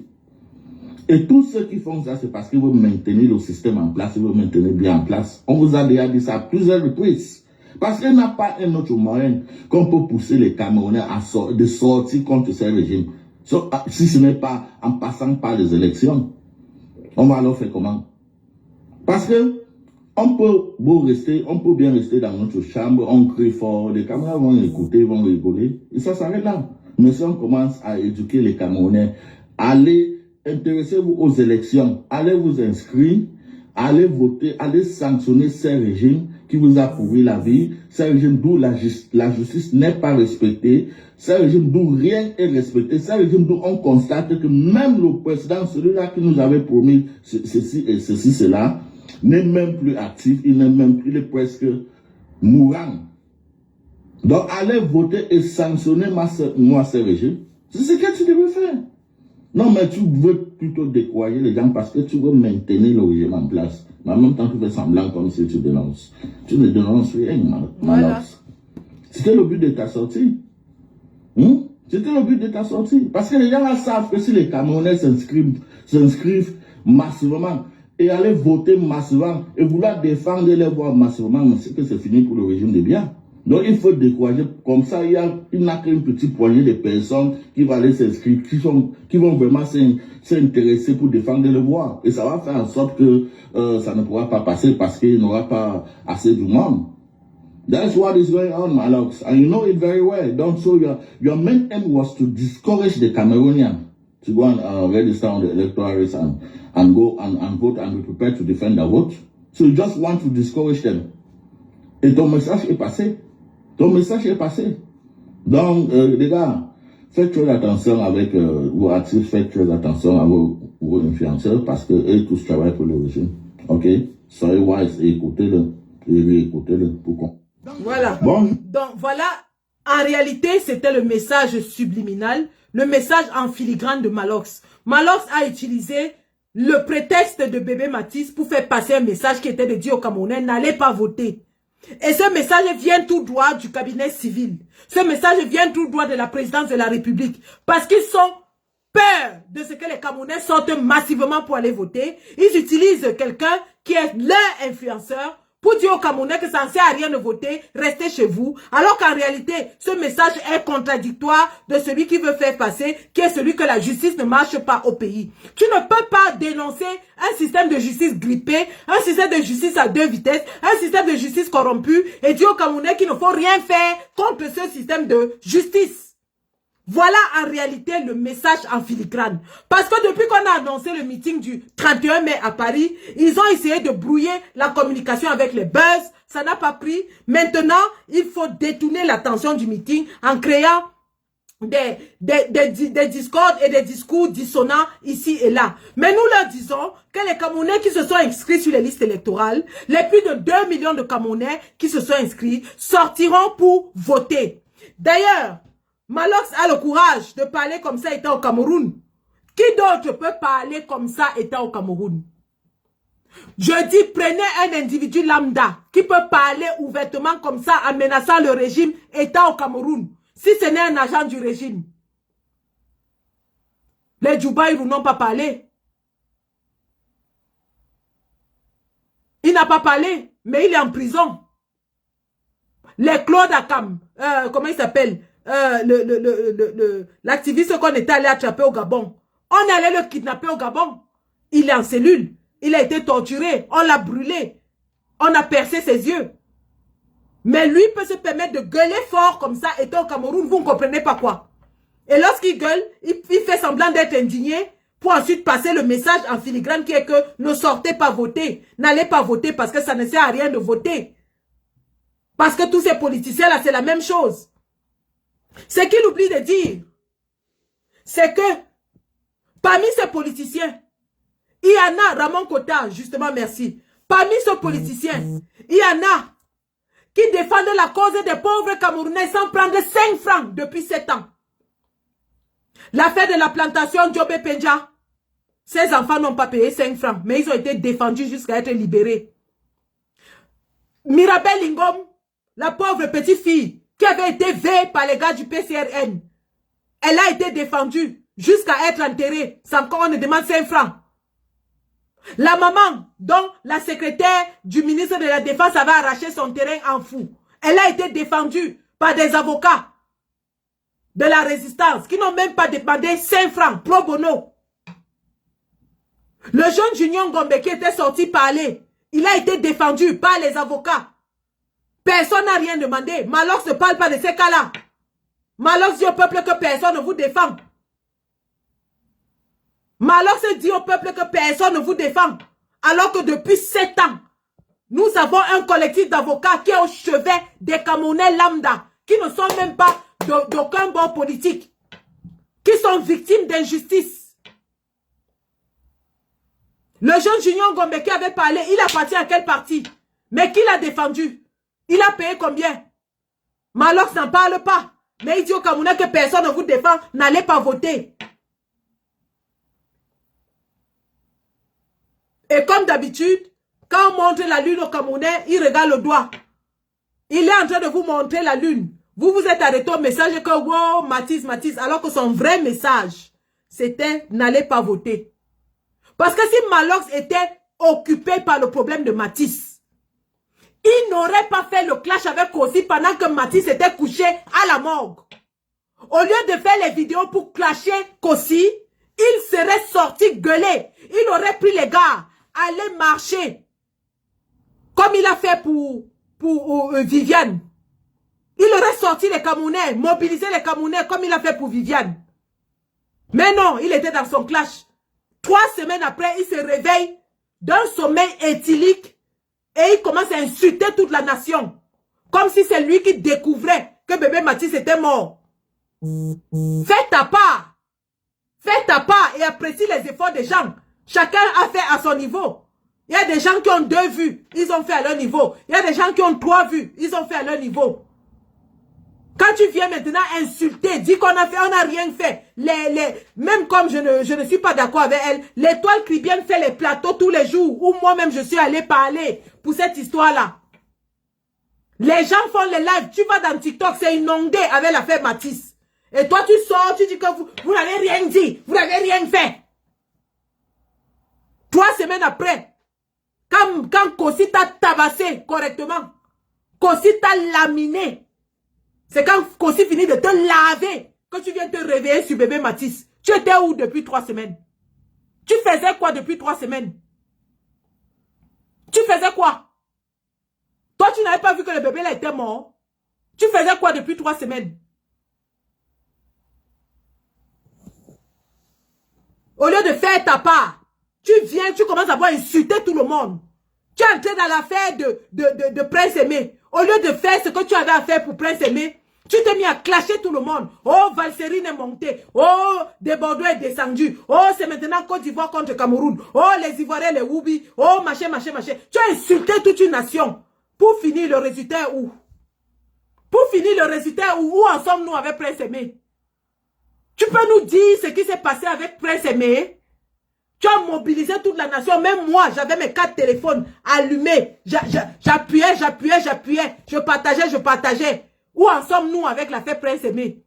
Et tous ceux qui font ça, c'est parce qu'ils veulent maintenir le système en place, ils veulent maintenir bien en place. On vous a déjà dit ça à plusieurs reprises. Parce qu'il n'y a pas un autre moyen qu'on peut pousser les Camerounais de sortir contre ces régimes. Si ce n'est pas en passant par les élections. On va alors faire comment? Parce que on peut bien rester dans notre chambre, on crie fort, les Camerounais vont écouter, vont rigoler, et ça s'arrête là. Mais si on commence à éduquer les Camerounais, allez, intéressez-vous aux élections, allez vous inscrire, allez voter, allez sanctionner ces régimes qui vous a pourri la vie, ces régimes d'où la justice n'est pas respectée, ces régimes d'où rien est respecté, ces régimes d'où on constate que même le président, celui-là qui nous avait promis ceci et ceci, cela, n'est même plus actif, il n'est même plus, il est presque mourant. Donc allez voter et sanctionner moi ces régimes. C'est ce que tu devais faire. Non, mais tu veux plutôt décourager les gens parce que tu veux maintenir le régime en place. Mais en même temps, tu fais semblant comme si tu dénonces. Tu ne dénonces rien, Voilà. C'était le but de ta sortie. C'était le but de ta sortie. Parce que les gens là savent que si les Camerounais s'inscrivent massivement et aller voter massivement et vouloir défendre les voix massivement, c'est que c'est fini pour le régime de Biya. Donc il faut décourager. Comme ça, il n'a qu'une petite poignée de personnes qui vont aller s'inscrire, qui vont vraiment s'intéresser pour défendre le voix. Et ça va faire en sorte que ça ne pourra pas passer parce qu'il n'y aura pas assez du monde. That's what is going on, Malox. And you know it very well. Don't so your main aim was to discourage the Cameroonians to go and register on the electoral race and go and vote and be prepared to defend their vote. So you just want to discourage them. Et ton message est passé. Ton message est passé. Donc, les gars, faites très attention avec vos artistes, faites très attention à vos influenceurs parce que eux tous travaillent pour le régime. Ok? Soyez wise et écoutez-le. Et réécoutez-le pour qu'on. Voilà. Bon. Donc voilà, en réalité, c'était le message subliminal, le message en filigrane de Malox. Malox a utilisé le prétexte de bébé Matisse pour faire passer un message qui était de dire aux Camerounais, n'allez pas voter. Et ce message vient tout droit du cabinet civil. Ce message vient tout droit de la présidence de la République. Parce qu'ils sont peur de ce que les Camerounais sortent massivement pour aller voter. Ils utilisent quelqu'un qui est leur influenceur pour dire aux Camerounais que ça ne sert à rien de voter, restez chez vous. Alors qu'en réalité, ce message est contradictoire de celui qui veut faire passer, qui est celui que la justice ne marche pas au pays. Tu ne peux pas dénoncer un système de justice grippé, un système de justice à deux vitesses, un système de justice corrompu et dire aux Camerounais qu'il ne faut rien faire contre ce système de justice. Voilà en réalité le message en filigrane. Parce que depuis qu'on a annoncé le meeting du 31 mai à Paris, ils ont essayé de brouiller la communication avec les buzz. Ça n'a pas pris. Maintenant, il faut détourner l'attention du meeting en créant des discords et des discours dissonants ici et là. Mais nous leur disons que les Camerounais qui se sont inscrits sur les listes électorales, les plus de 2 millions de Camerounais qui se sont inscrits, sortiront pour voter. D'ailleurs, Malox a le courage de parler comme ça étant au Cameroun. Qui d'autre peut parler comme ça étant au Cameroun? Je dis, prenez un individu lambda qui peut parler ouvertement comme ça en menaçant le régime étant au Cameroun. Si ce n'est un agent du régime. Les Djoubaïrou n'ont pas parlé. Il n'a pas parlé, mais il est en prison. Les Claude Akam, comment il s'appelle? L'activiste qu'on était allé attraper au Gabon. On allait le kidnapper au Gabon. Il est en cellule. Il a été torturé. On l'a brûlé. On a percé ses yeux. Mais lui peut se permettre de gueuler fort comme ça étant au Cameroun. Vous ne comprenez pas quoi. Et lorsqu'il gueule, il fait semblant d'être indigné pour ensuite passer le message en filigrane qui est que ne sortez pas voter. N'allez pas voter parce que ça ne sert à rien de voter. Parce que tous ces politiciens là, c'est la même chose. Ce qu'il oublie de dire, c'est que parmi ces politiciens, il y en a, Ramon Kota, justement, merci. Parmi ces politiciens, il y en a qui défendent la cause des pauvres Camerounais sans prendre 5 francs depuis 7 ans. L'affaire de la plantation Djobé Penja, ces enfants n'ont pas payé 5 francs, mais ils ont été défendus jusqu'à être libérés. Mirabel Lingom, la pauvre petite fille, qui avait été veillée par les gars du PCRN. Elle a été défendue jusqu'à être enterrée sans qu'on ne demande 5 francs. La maman, dont la secrétaire du ministre de la Défense avait arraché son terrain en fou, elle a été défendue par des avocats de la résistance qui n'ont même pas demandé 5 francs pro bono. Le jeune Junior Gombe qui était sorti parler, il a été défendu par les avocats. Personne n'a rien demandé. Malox ne parle pas de ces cas-là. Malox dit au peuple que personne ne vous défend. Malox dit au peuple que personne ne vous défend. Alors que depuis 7 ans, nous avons un collectif d'avocats qui est au chevet des Camerounais lambda, qui ne sont même pas d'aucun bord politique, qui sont victimes d'injustice. Le jeune Junior Gombe qui avait parlé, il appartient à quel parti? Mais qui l'a défendu? Il a payé combien? Malox n'en parle pas. Mais il dit au Camerounais que personne ne vous défend, n'allez pas voter. Et comme d'habitude, quand on montre la lune au Camerounais, il regarde le doigt. Il est en train de vous montrer la lune. Vous vous êtes arrêté au message que, wow, Mathis, alors que son vrai message, c'était n'allez pas voter. Parce que si Malox était occupé par le problème de Mathis, il n'aurait pas fait le clash avec Kossi pendant que Mathis était couché à la morgue. Au lieu de faire les vidéos pour clasher Kossi, il serait sorti gueuler. Il aurait pris les gars, aller marcher. Comme il a fait pour Viviane. Il aurait sorti les Camerounais, mobilisé les Camerounais comme il a fait pour Viviane. Mais non, il était dans son clash. 3 semaines après, il se réveille d'un sommeil éthylique et il commence à insulter toute la nation. Comme si c'est lui qui découvrait que bébé Mathis était mort. Fais ta part. Fais ta part et apprécie les efforts des gens. Chacun a fait à son niveau. Il y a des gens qui ont 2 vues, ils ont fait à leur niveau. Il y a des gens qui ont 3 vues, ils ont fait à leur niveau. Quand tu viens maintenant insulter, dis qu'on a fait, on n'a rien fait. Même comme je ne suis pas d'accord avec elle, l'étoile Cribienne fait les plateaux tous les jours, où moi-même je suis allé parler pour cette histoire-là. Les gens font les lives, tu vas dans TikTok, c'est inondé avec l'affaire Mathis. Et toi tu sors, tu dis que vous n'avez rien dit, vous n'avez rien fait. 3 semaines après, quand Kossi t'a tabassé correctement, Kossi t'a laminé, c'est quand Kossi finit de te laver que tu viens te réveiller sur bébé Mathis. Tu étais où depuis 3 semaines? Tu faisais quoi depuis 3 semaines? Tu faisais quoi? Toi, tu n'avais pas vu que le bébé là était mort? Tu faisais quoi depuis 3 semaines? Au lieu de faire ta part, tu viens, tu commences à voir insulter tout le monde. Tu es entré dans l'affaire de Prince Aimé. Au lieu de faire ce que tu avais à faire pour Prince Aimé, tu t'es mis à clasher tout le monde. Oh, Valserine est montée. Oh, des Bordeaux est descendu. Oh, c'est maintenant Côte d'Ivoire contre Cameroun. Oh, les Ivoiriens, les Woubi. Oh, machin. Tu as insulté toute une nation. Pour finir, le résultat où? Pour finir, le résultat où en sommes-nous avec Prince Aimé? Tu peux nous dire ce qui s'est passé avec Prince Aimé? Tu as mobilisé toute la nation. Même moi, j'avais mes 4 téléphones allumés. J'appuyais. Je partageais. Où en sommes-nous avec l'affaire Prince Aimé?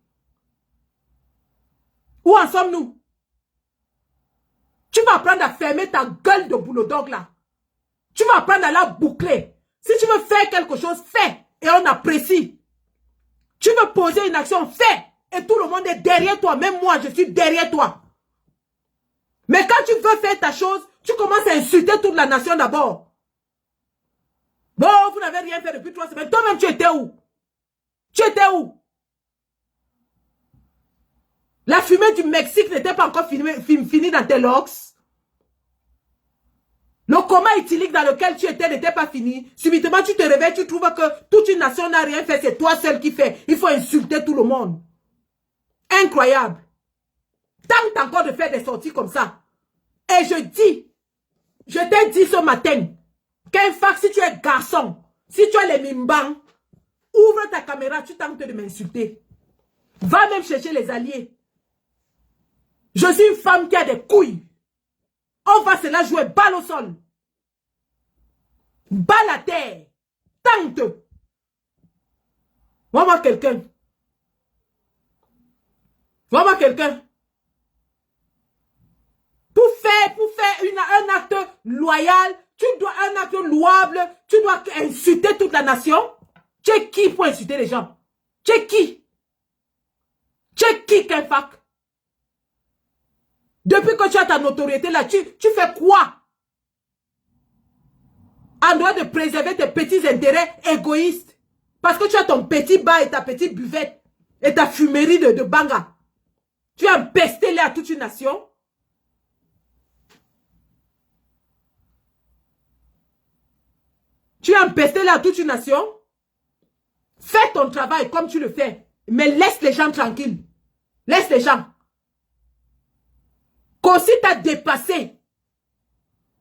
Où en sommes-nous? Tu vas apprendre à fermer ta gueule de boulot dog là. Tu vas apprendre à la boucler. Si tu veux faire quelque chose, fais. Et on apprécie. Tu veux poser une action, fais. Et tout le monde est derrière toi. Même moi, je suis derrière toi. Mais quand tu veux faire ta chose, tu commences à insulter toute la nation d'abord. Bon, vous n'avez rien fait depuis 3 semaines. Toi-même, tu étais où? Tu étais où? La fumée du Mexique n'était pas encore finie dans tes locks. Le coma éthylique dans lequel tu étais n'était pas fini. Subitement, tu te réveilles, tu trouves que toute une nation n'a rien fait. C'est toi seul qui fais. Il faut insulter tout le monde. Incroyable. Tente encore de faire des sorties comme ça. Et je t'ai dit ce matin, qu'un si tu es garçon, si tu as les mimbans, ouvre ta caméra, tu tentes de m'insulter. Va même chercher les alliés. Je suis une femme qui a des couilles. On va se la jouer balle au sol. Balle à terre. Tente. Vois-moi quelqu'un. Vois-moi quelqu'un. Pour faire un acte loyal, un acte louable, tu dois insulter toute la nation. Tu es qui pour insulter les gens? Tu es qui? Tu es qui, Kenfak? Depuis que tu as ta notoriété là, tu fais quoi? En dehors de préserver tes petits intérêts égoïstes. Parce que tu as ton petit bar et ta petite buvette et ta fumerie de banga. Tu as empesté là à toute une nation. Tu as empesté là toute une nation. Fais ton travail comme tu le fais. Mais laisse les gens tranquilles. Laisse les gens. Kossi t'a dépassé.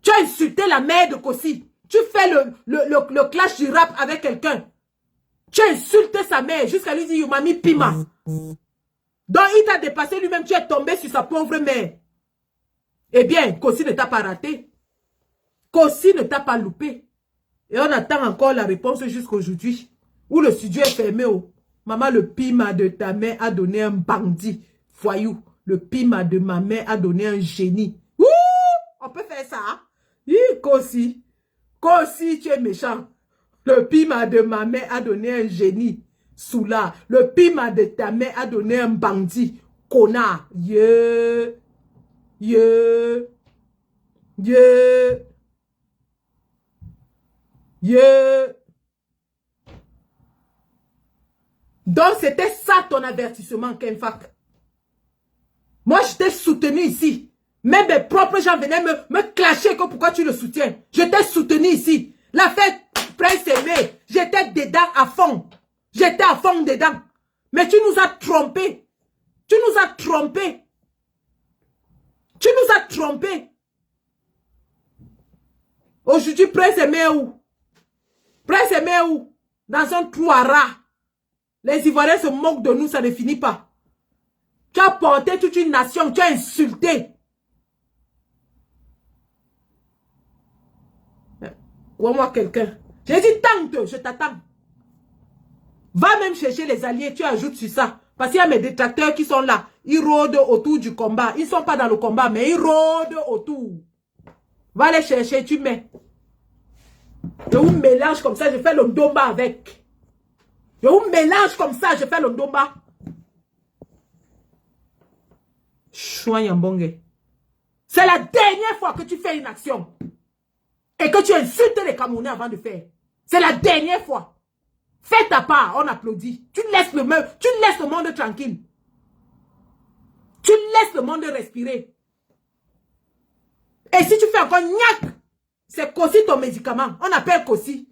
Tu as insulté la mère de Kossi. Tu fais le clash du rap avec quelqu'un. Tu as insulté sa mère jusqu'à lui dire Youmami Pima. Donc il t'a dépassé lui-même. Tu es tombé sur sa pauvre mère. Eh bien, Kossi ne t'a pas raté. Kossi ne t'a pas loupé. Et on attend encore la réponse jusqu'aujourd'hui. Où le studio est fermé. Oh. Maman, le pima de ta mère a donné un bandit. Voyou. Le pima de ma mère a donné un génie. Ouh! On peut faire ça. Hein? Kossi. Kossi, tu es méchant. Le pima de ma mère a donné un génie. Soula. Le pima de ta mère a donné un bandit. Connard. Yeah. Yeah. Yeah. Yeah. Donc, c'était ça ton avertissement, Kenfak. Moi, je t'ai soutenu ici. Même mes propres gens venaient me clasher que pourquoi tu le soutiens. Je t'ai soutenu ici. L'affaire Prince Aimé, j'étais dedans à fond. J'étais à fond dedans. Mais tu nous as trompés. Tu nous as trompés. Tu nous as trompés. Aujourd'hui, Prince Aimé où? Prince Aimé où? Dans un trou à rat. Les Ivoiriens se moquent de nous, ça ne finit pas. Tu as porté toute une nation, tu as insulté. Vois-moi quelqu'un. J'ai dit tente, je t'attends. Va même chercher les alliés, tu ajoutes sur ça. Parce qu'il y a mes détracteurs qui sont là. Ils rôdent autour du combat. Ils ne sont pas dans le combat, mais ils rôdent autour. Va les chercher, tu mets. Je vous mélange comme ça, je fais le ndomba avec. Je vous mélange comme ça, je fais le ndomba. C'est la dernière fois que tu fais une action. Et que tu insultes les Camerounais avant de faire. C'est la dernière fois. Fais ta part, on applaudit. Tu laisses le monde tranquille. Tu laisses le monde respirer. Et si tu fais encore gnac, c'est Kossi ton médicament. On appelle Kossi.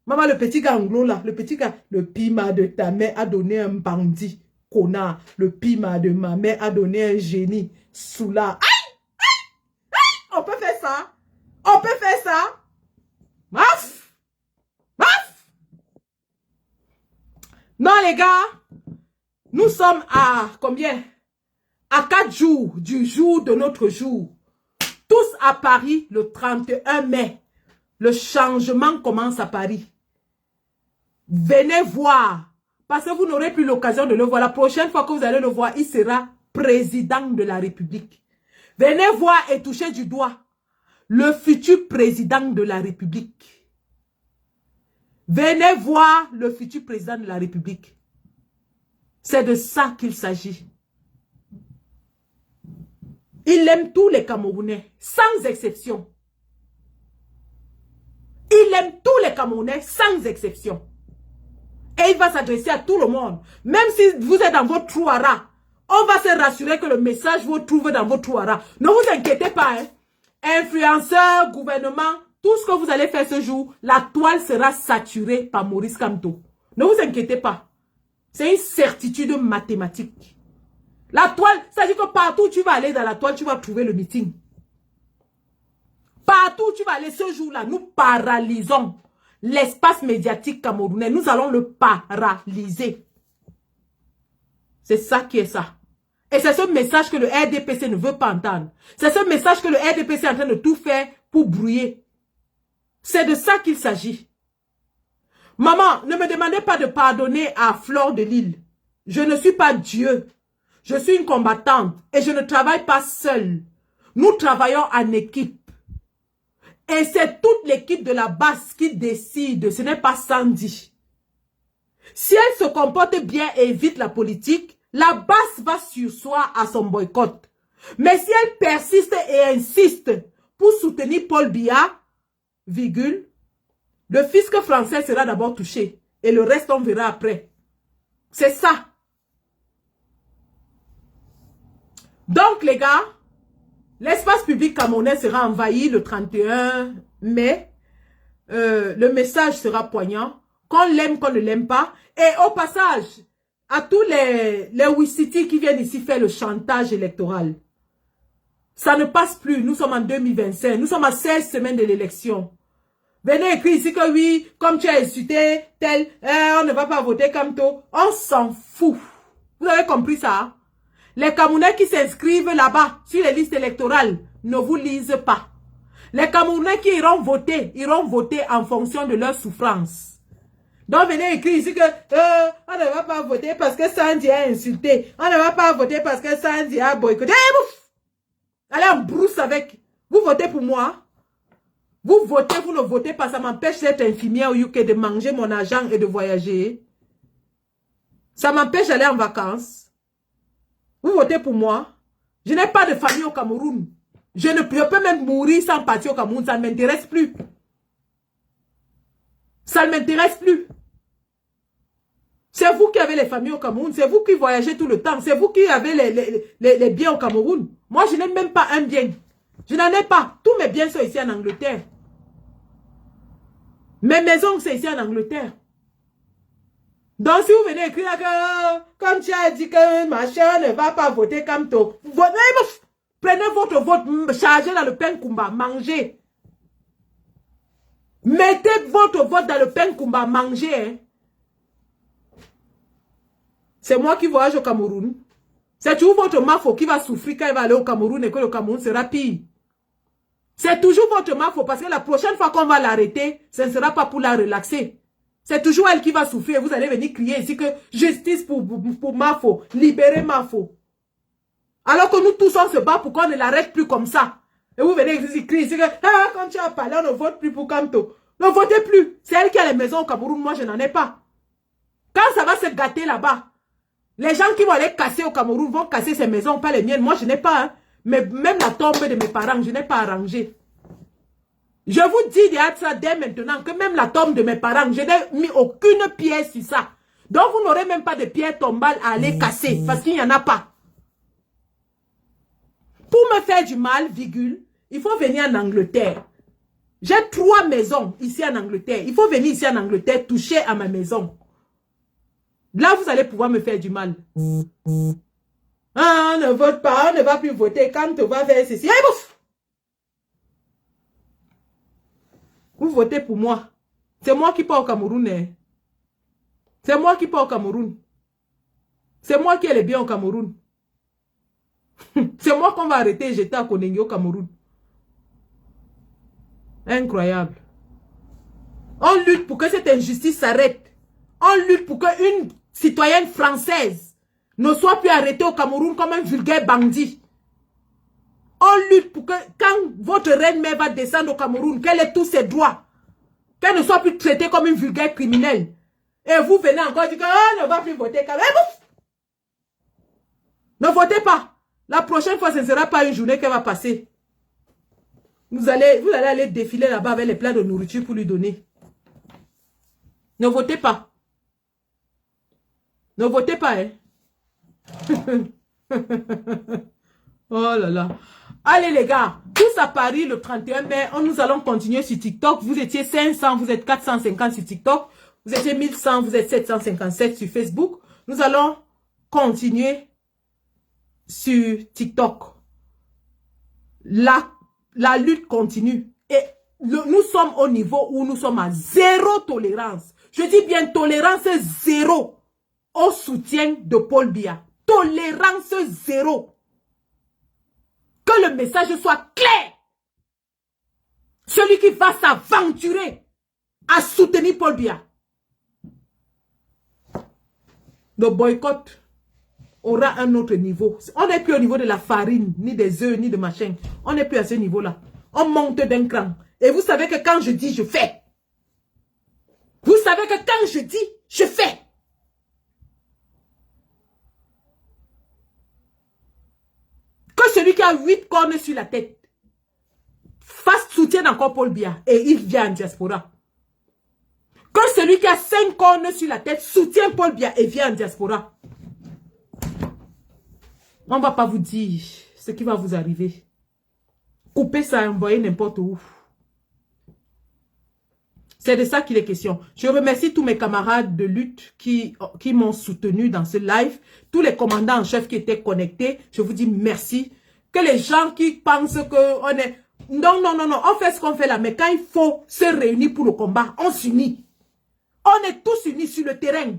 Maman, le petit gars anglo là, le petit gars, le pima de ta mère a donné un bandit. Connard, le pima de ma mère a donné un génie. Soula. Aïe! Aïe! Aïe! On peut faire ça. On peut faire ça. Maf! Maf! Non les gars, nous sommes à combien? À 4 jours du jour de notre jour. Tous à Paris le 31 mai. Le changement commence à Paris. Venez voir. Parce que vous n'aurez plus l'occasion de le voir. La prochaine fois que vous allez le voir, il sera président de la République. Venez voir et toucher du doigt le futur président de la République. Venez voir le futur président de la République. C'est de ça qu'il s'agit. Il aime tous les Camerounais, sans exception. Il aime tous les Camerounais, sans exception. Et il va s'adresser à tout le monde. Même si vous êtes dans votre trou à rat, on va se rassurer que le message vous trouve dans votre trou à rat. Ne vous inquiétez pas. Hein. Influenceurs, gouvernement, tout ce que vous allez faire ce jour, la toile sera saturée par Maurice Kamto. Ne vous inquiétez pas. C'est une certitude mathématique. La toile, ça dit que partout où tu vas aller dans la toile, tu vas trouver le meeting. Partout où tu vas aller ce jour-là, nous paralysons l'espace médiatique camerounais. Nous allons le paralyser. C'est ça qui est ça. Et c'est ce message que le RDPC ne veut pas entendre. C'est ce message que le RDPC est en train de tout faire pour brouiller. C'est de ça qu'il s'agit. Maman, ne me demandez pas de pardonner à Fleur de Lille. Je ne suis pas Dieu. Je suis une combattante et je ne travaille pas seule. Nous travaillons en équipe. Et c'est toute l'équipe de la base qui décide. Ce n'est pas Sandy. Si elle se comporte bien et évite la politique, la base va sursoir à son boycott. Mais si elle persiste et insiste pour soutenir Paul Biya, virgule, le fisc français sera d'abord touché. Et le reste, on verra après. C'est ça. Donc, les gars, l'espace public camerounais sera envahi le 31 mai le message sera poignant, qu'on l'aime, qu'on ne l'aime pas. Et au passage, à tous les Wissiti qui viennent ici faire le chantage électoral, ça ne passe plus. Nous sommes en 2025. Nous sommes à 16 semaines de l'élection. Venez écrire ici que oui, comme tu as insulté, tel, on ne va pas voter comme toi. On s'en fout. Vous avez compris ça? Les Camerounais qui s'inscrivent là-bas, sur les listes électorales, ne vous lisent pas. Les Camerounais qui iront voter en fonction de leur souffrance. Donc venez écrire ici que on ne va pas voter parce que Sandy a insulté. On ne va pas voter parce que Sandy a boycotté. Allez en brousse avec. Vous votez pour moi. Vous votez, vous ne votez pas. Ça m'empêche d'être infirmière au UK, de manger mon argent et de voyager. Ça m'empêche d'aller en vacances. Vous votez pour moi. Je n'ai pas de famille au Cameroun. Je peux même mourir sans partir au Cameroun. Ça ne m'intéresse plus. Ça ne m'intéresse plus. C'est vous qui avez les familles au Cameroun. C'est vous qui voyagez tout le temps. C'est vous qui avez les biens au Cameroun. Moi, je n'ai même pas un bien. Je n'en ai pas. Tous mes biens sont ici en Angleterre. Mes maisons, c'est ici en Angleterre. Donc, si vous venez écrire que, comme tu as dit que ma chère ne va pas voter comme toi, prenez votre vote, chargez dans le pain Kumba, mangez. Mettez votre vote dans le pain Kumba, mangez. Hein. C'est moi qui voyage au Cameroun. C'est toujours votre mafo qui va souffrir quand il va aller au Cameroun et que le Cameroun sera pire. C'est toujours votre mafo parce que la prochaine fois qu'on va l'arrêter, ce ne sera pas pour la relaxer. C'est toujours elle qui va souffrir. Vous allez venir crier ici que justice pour Mafo, libérer Mafo. Alors que nous tous on se bat pour qu'on ne l'arrête plus comme ça. Et vous venez ici crier ici que quand tu as parlé, on ne vote plus pour Kamto. Ne votez plus. C'est elle qui a les maisons au Cameroun, moi je n'en ai pas. Quand ça va se gâter là-bas, les gens qui vont aller casser au Cameroun vont casser ces maisons, pas les miennes. Moi je n'ai pas. Hein. Mais même la tombe de mes parents, je n'ai pas arrangé. Je vous dis dès maintenant que même la tombe de mes parents, je n'ai mis aucune pierre sur ça. Donc vous n'aurez même pas de pierre tombale à aller casser parce qu'il n'y en a pas. Pour me faire du mal, virgule, il faut venir en Angleterre. J'ai 3 maisons ici en Angleterre. Il faut venir ici en Angleterre toucher à ma maison. Là, vous allez pouvoir me faire du mal. Ah, on ne vote pas, on ne va plus voter. Quand on va faire ceci, allez, bouf! Vous votez pour moi. C'est moi qui pars au Cameroun. Hein. C'est moi qui pars au Cameroun. C'est moi qui ai les biens au Cameroun. C'est moi qu'on va arrêter et jeter à Konengi au Cameroun. Incroyable. On lutte pour que cette injustice s'arrête. On lutte pour qu'une citoyenne française ne soit plus arrêtée au Cameroun comme un vulgaire bandit. On lutte pour que quand votre reine-mère va descendre au Cameroun, qu'elle ait tous ses droits. Qu'elle ne soit plus traitée comme une vulgaire criminelle. Et vous venez encore dire qu'on ne va plus voter. Ne votez pas. La prochaine fois, ce ne sera pas une journée qu'elle va passer. Vous allez aller défiler là-bas avec les plats de nourriture pour lui donner. Ne votez pas. Ne votez pas, hein. Oh là là. Allez les gars, tous à Paris le 31 mai, nous allons continuer sur TikTok. Vous étiez 500, vous êtes 450 sur TikTok. Vous étiez 1100, vous êtes 757 sur Facebook. Nous allons continuer sur TikTok. La lutte continue. Et nous sommes au niveau où nous sommes à 0 tolérance. Je dis bien tolérance 0 au soutien de Paul Biya. Tolérance 0. Que le message soit clair. Celui qui va s'aventurer à soutenir Paul Biya. Le boycott aura un autre niveau. On n'est plus au niveau de la farine, ni des œufs, ni de machin. On n'est plus à ce niveau-là. On monte d'un cran. Et vous savez que quand je dis, je fais. Vous savez que quand je dis, je fais. Que celui qui a 8 cornes sur la tête fasse soutien encore Paul Biya et il vient en diaspora. Que celui qui a 5 cornes sur la tête soutient Paul Biya et vient en diaspora. On ne va pas vous dire ce qui va vous arriver. Coupez ça et envoyez n'importe où. C'est de ça qu'il est question. Je remercie tous mes camarades de lutte qui m'ont soutenu dans ce live. Tous les commandants en chef qui étaient connectés. Je vous dis merci. Que les gens qui pensent qu'on est... Non, non, non, non. On fait ce qu'on fait là. Mais quand il faut se réunir pour le combat, on s'unit. On est tous unis sur le terrain.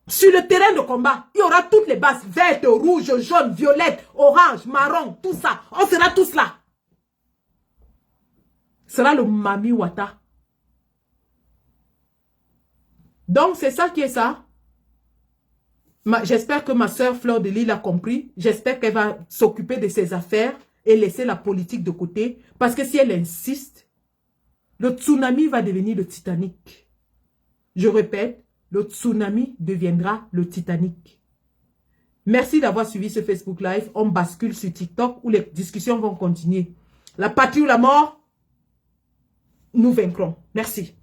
Sur le terrain de combat, il y aura toutes les bases. Vertes, rouges, jaunes, violettes, orange, marron, tout ça. On sera tous là. Ce sera le Mami Wata. Donc, c'est ça qui est ça. J'espère que ma soeur Fleur de Lille a compris. J'espère qu'elle va s'occuper de ses affaires et laisser la politique de côté. Parce que si elle insiste, le tsunami va devenir le Titanic. Je répète, le tsunami deviendra le Titanic. Merci d'avoir suivi ce Facebook Live. On bascule sur TikTok où les discussions vont continuer. La patrie ou la mort, nous vaincrons. Merci.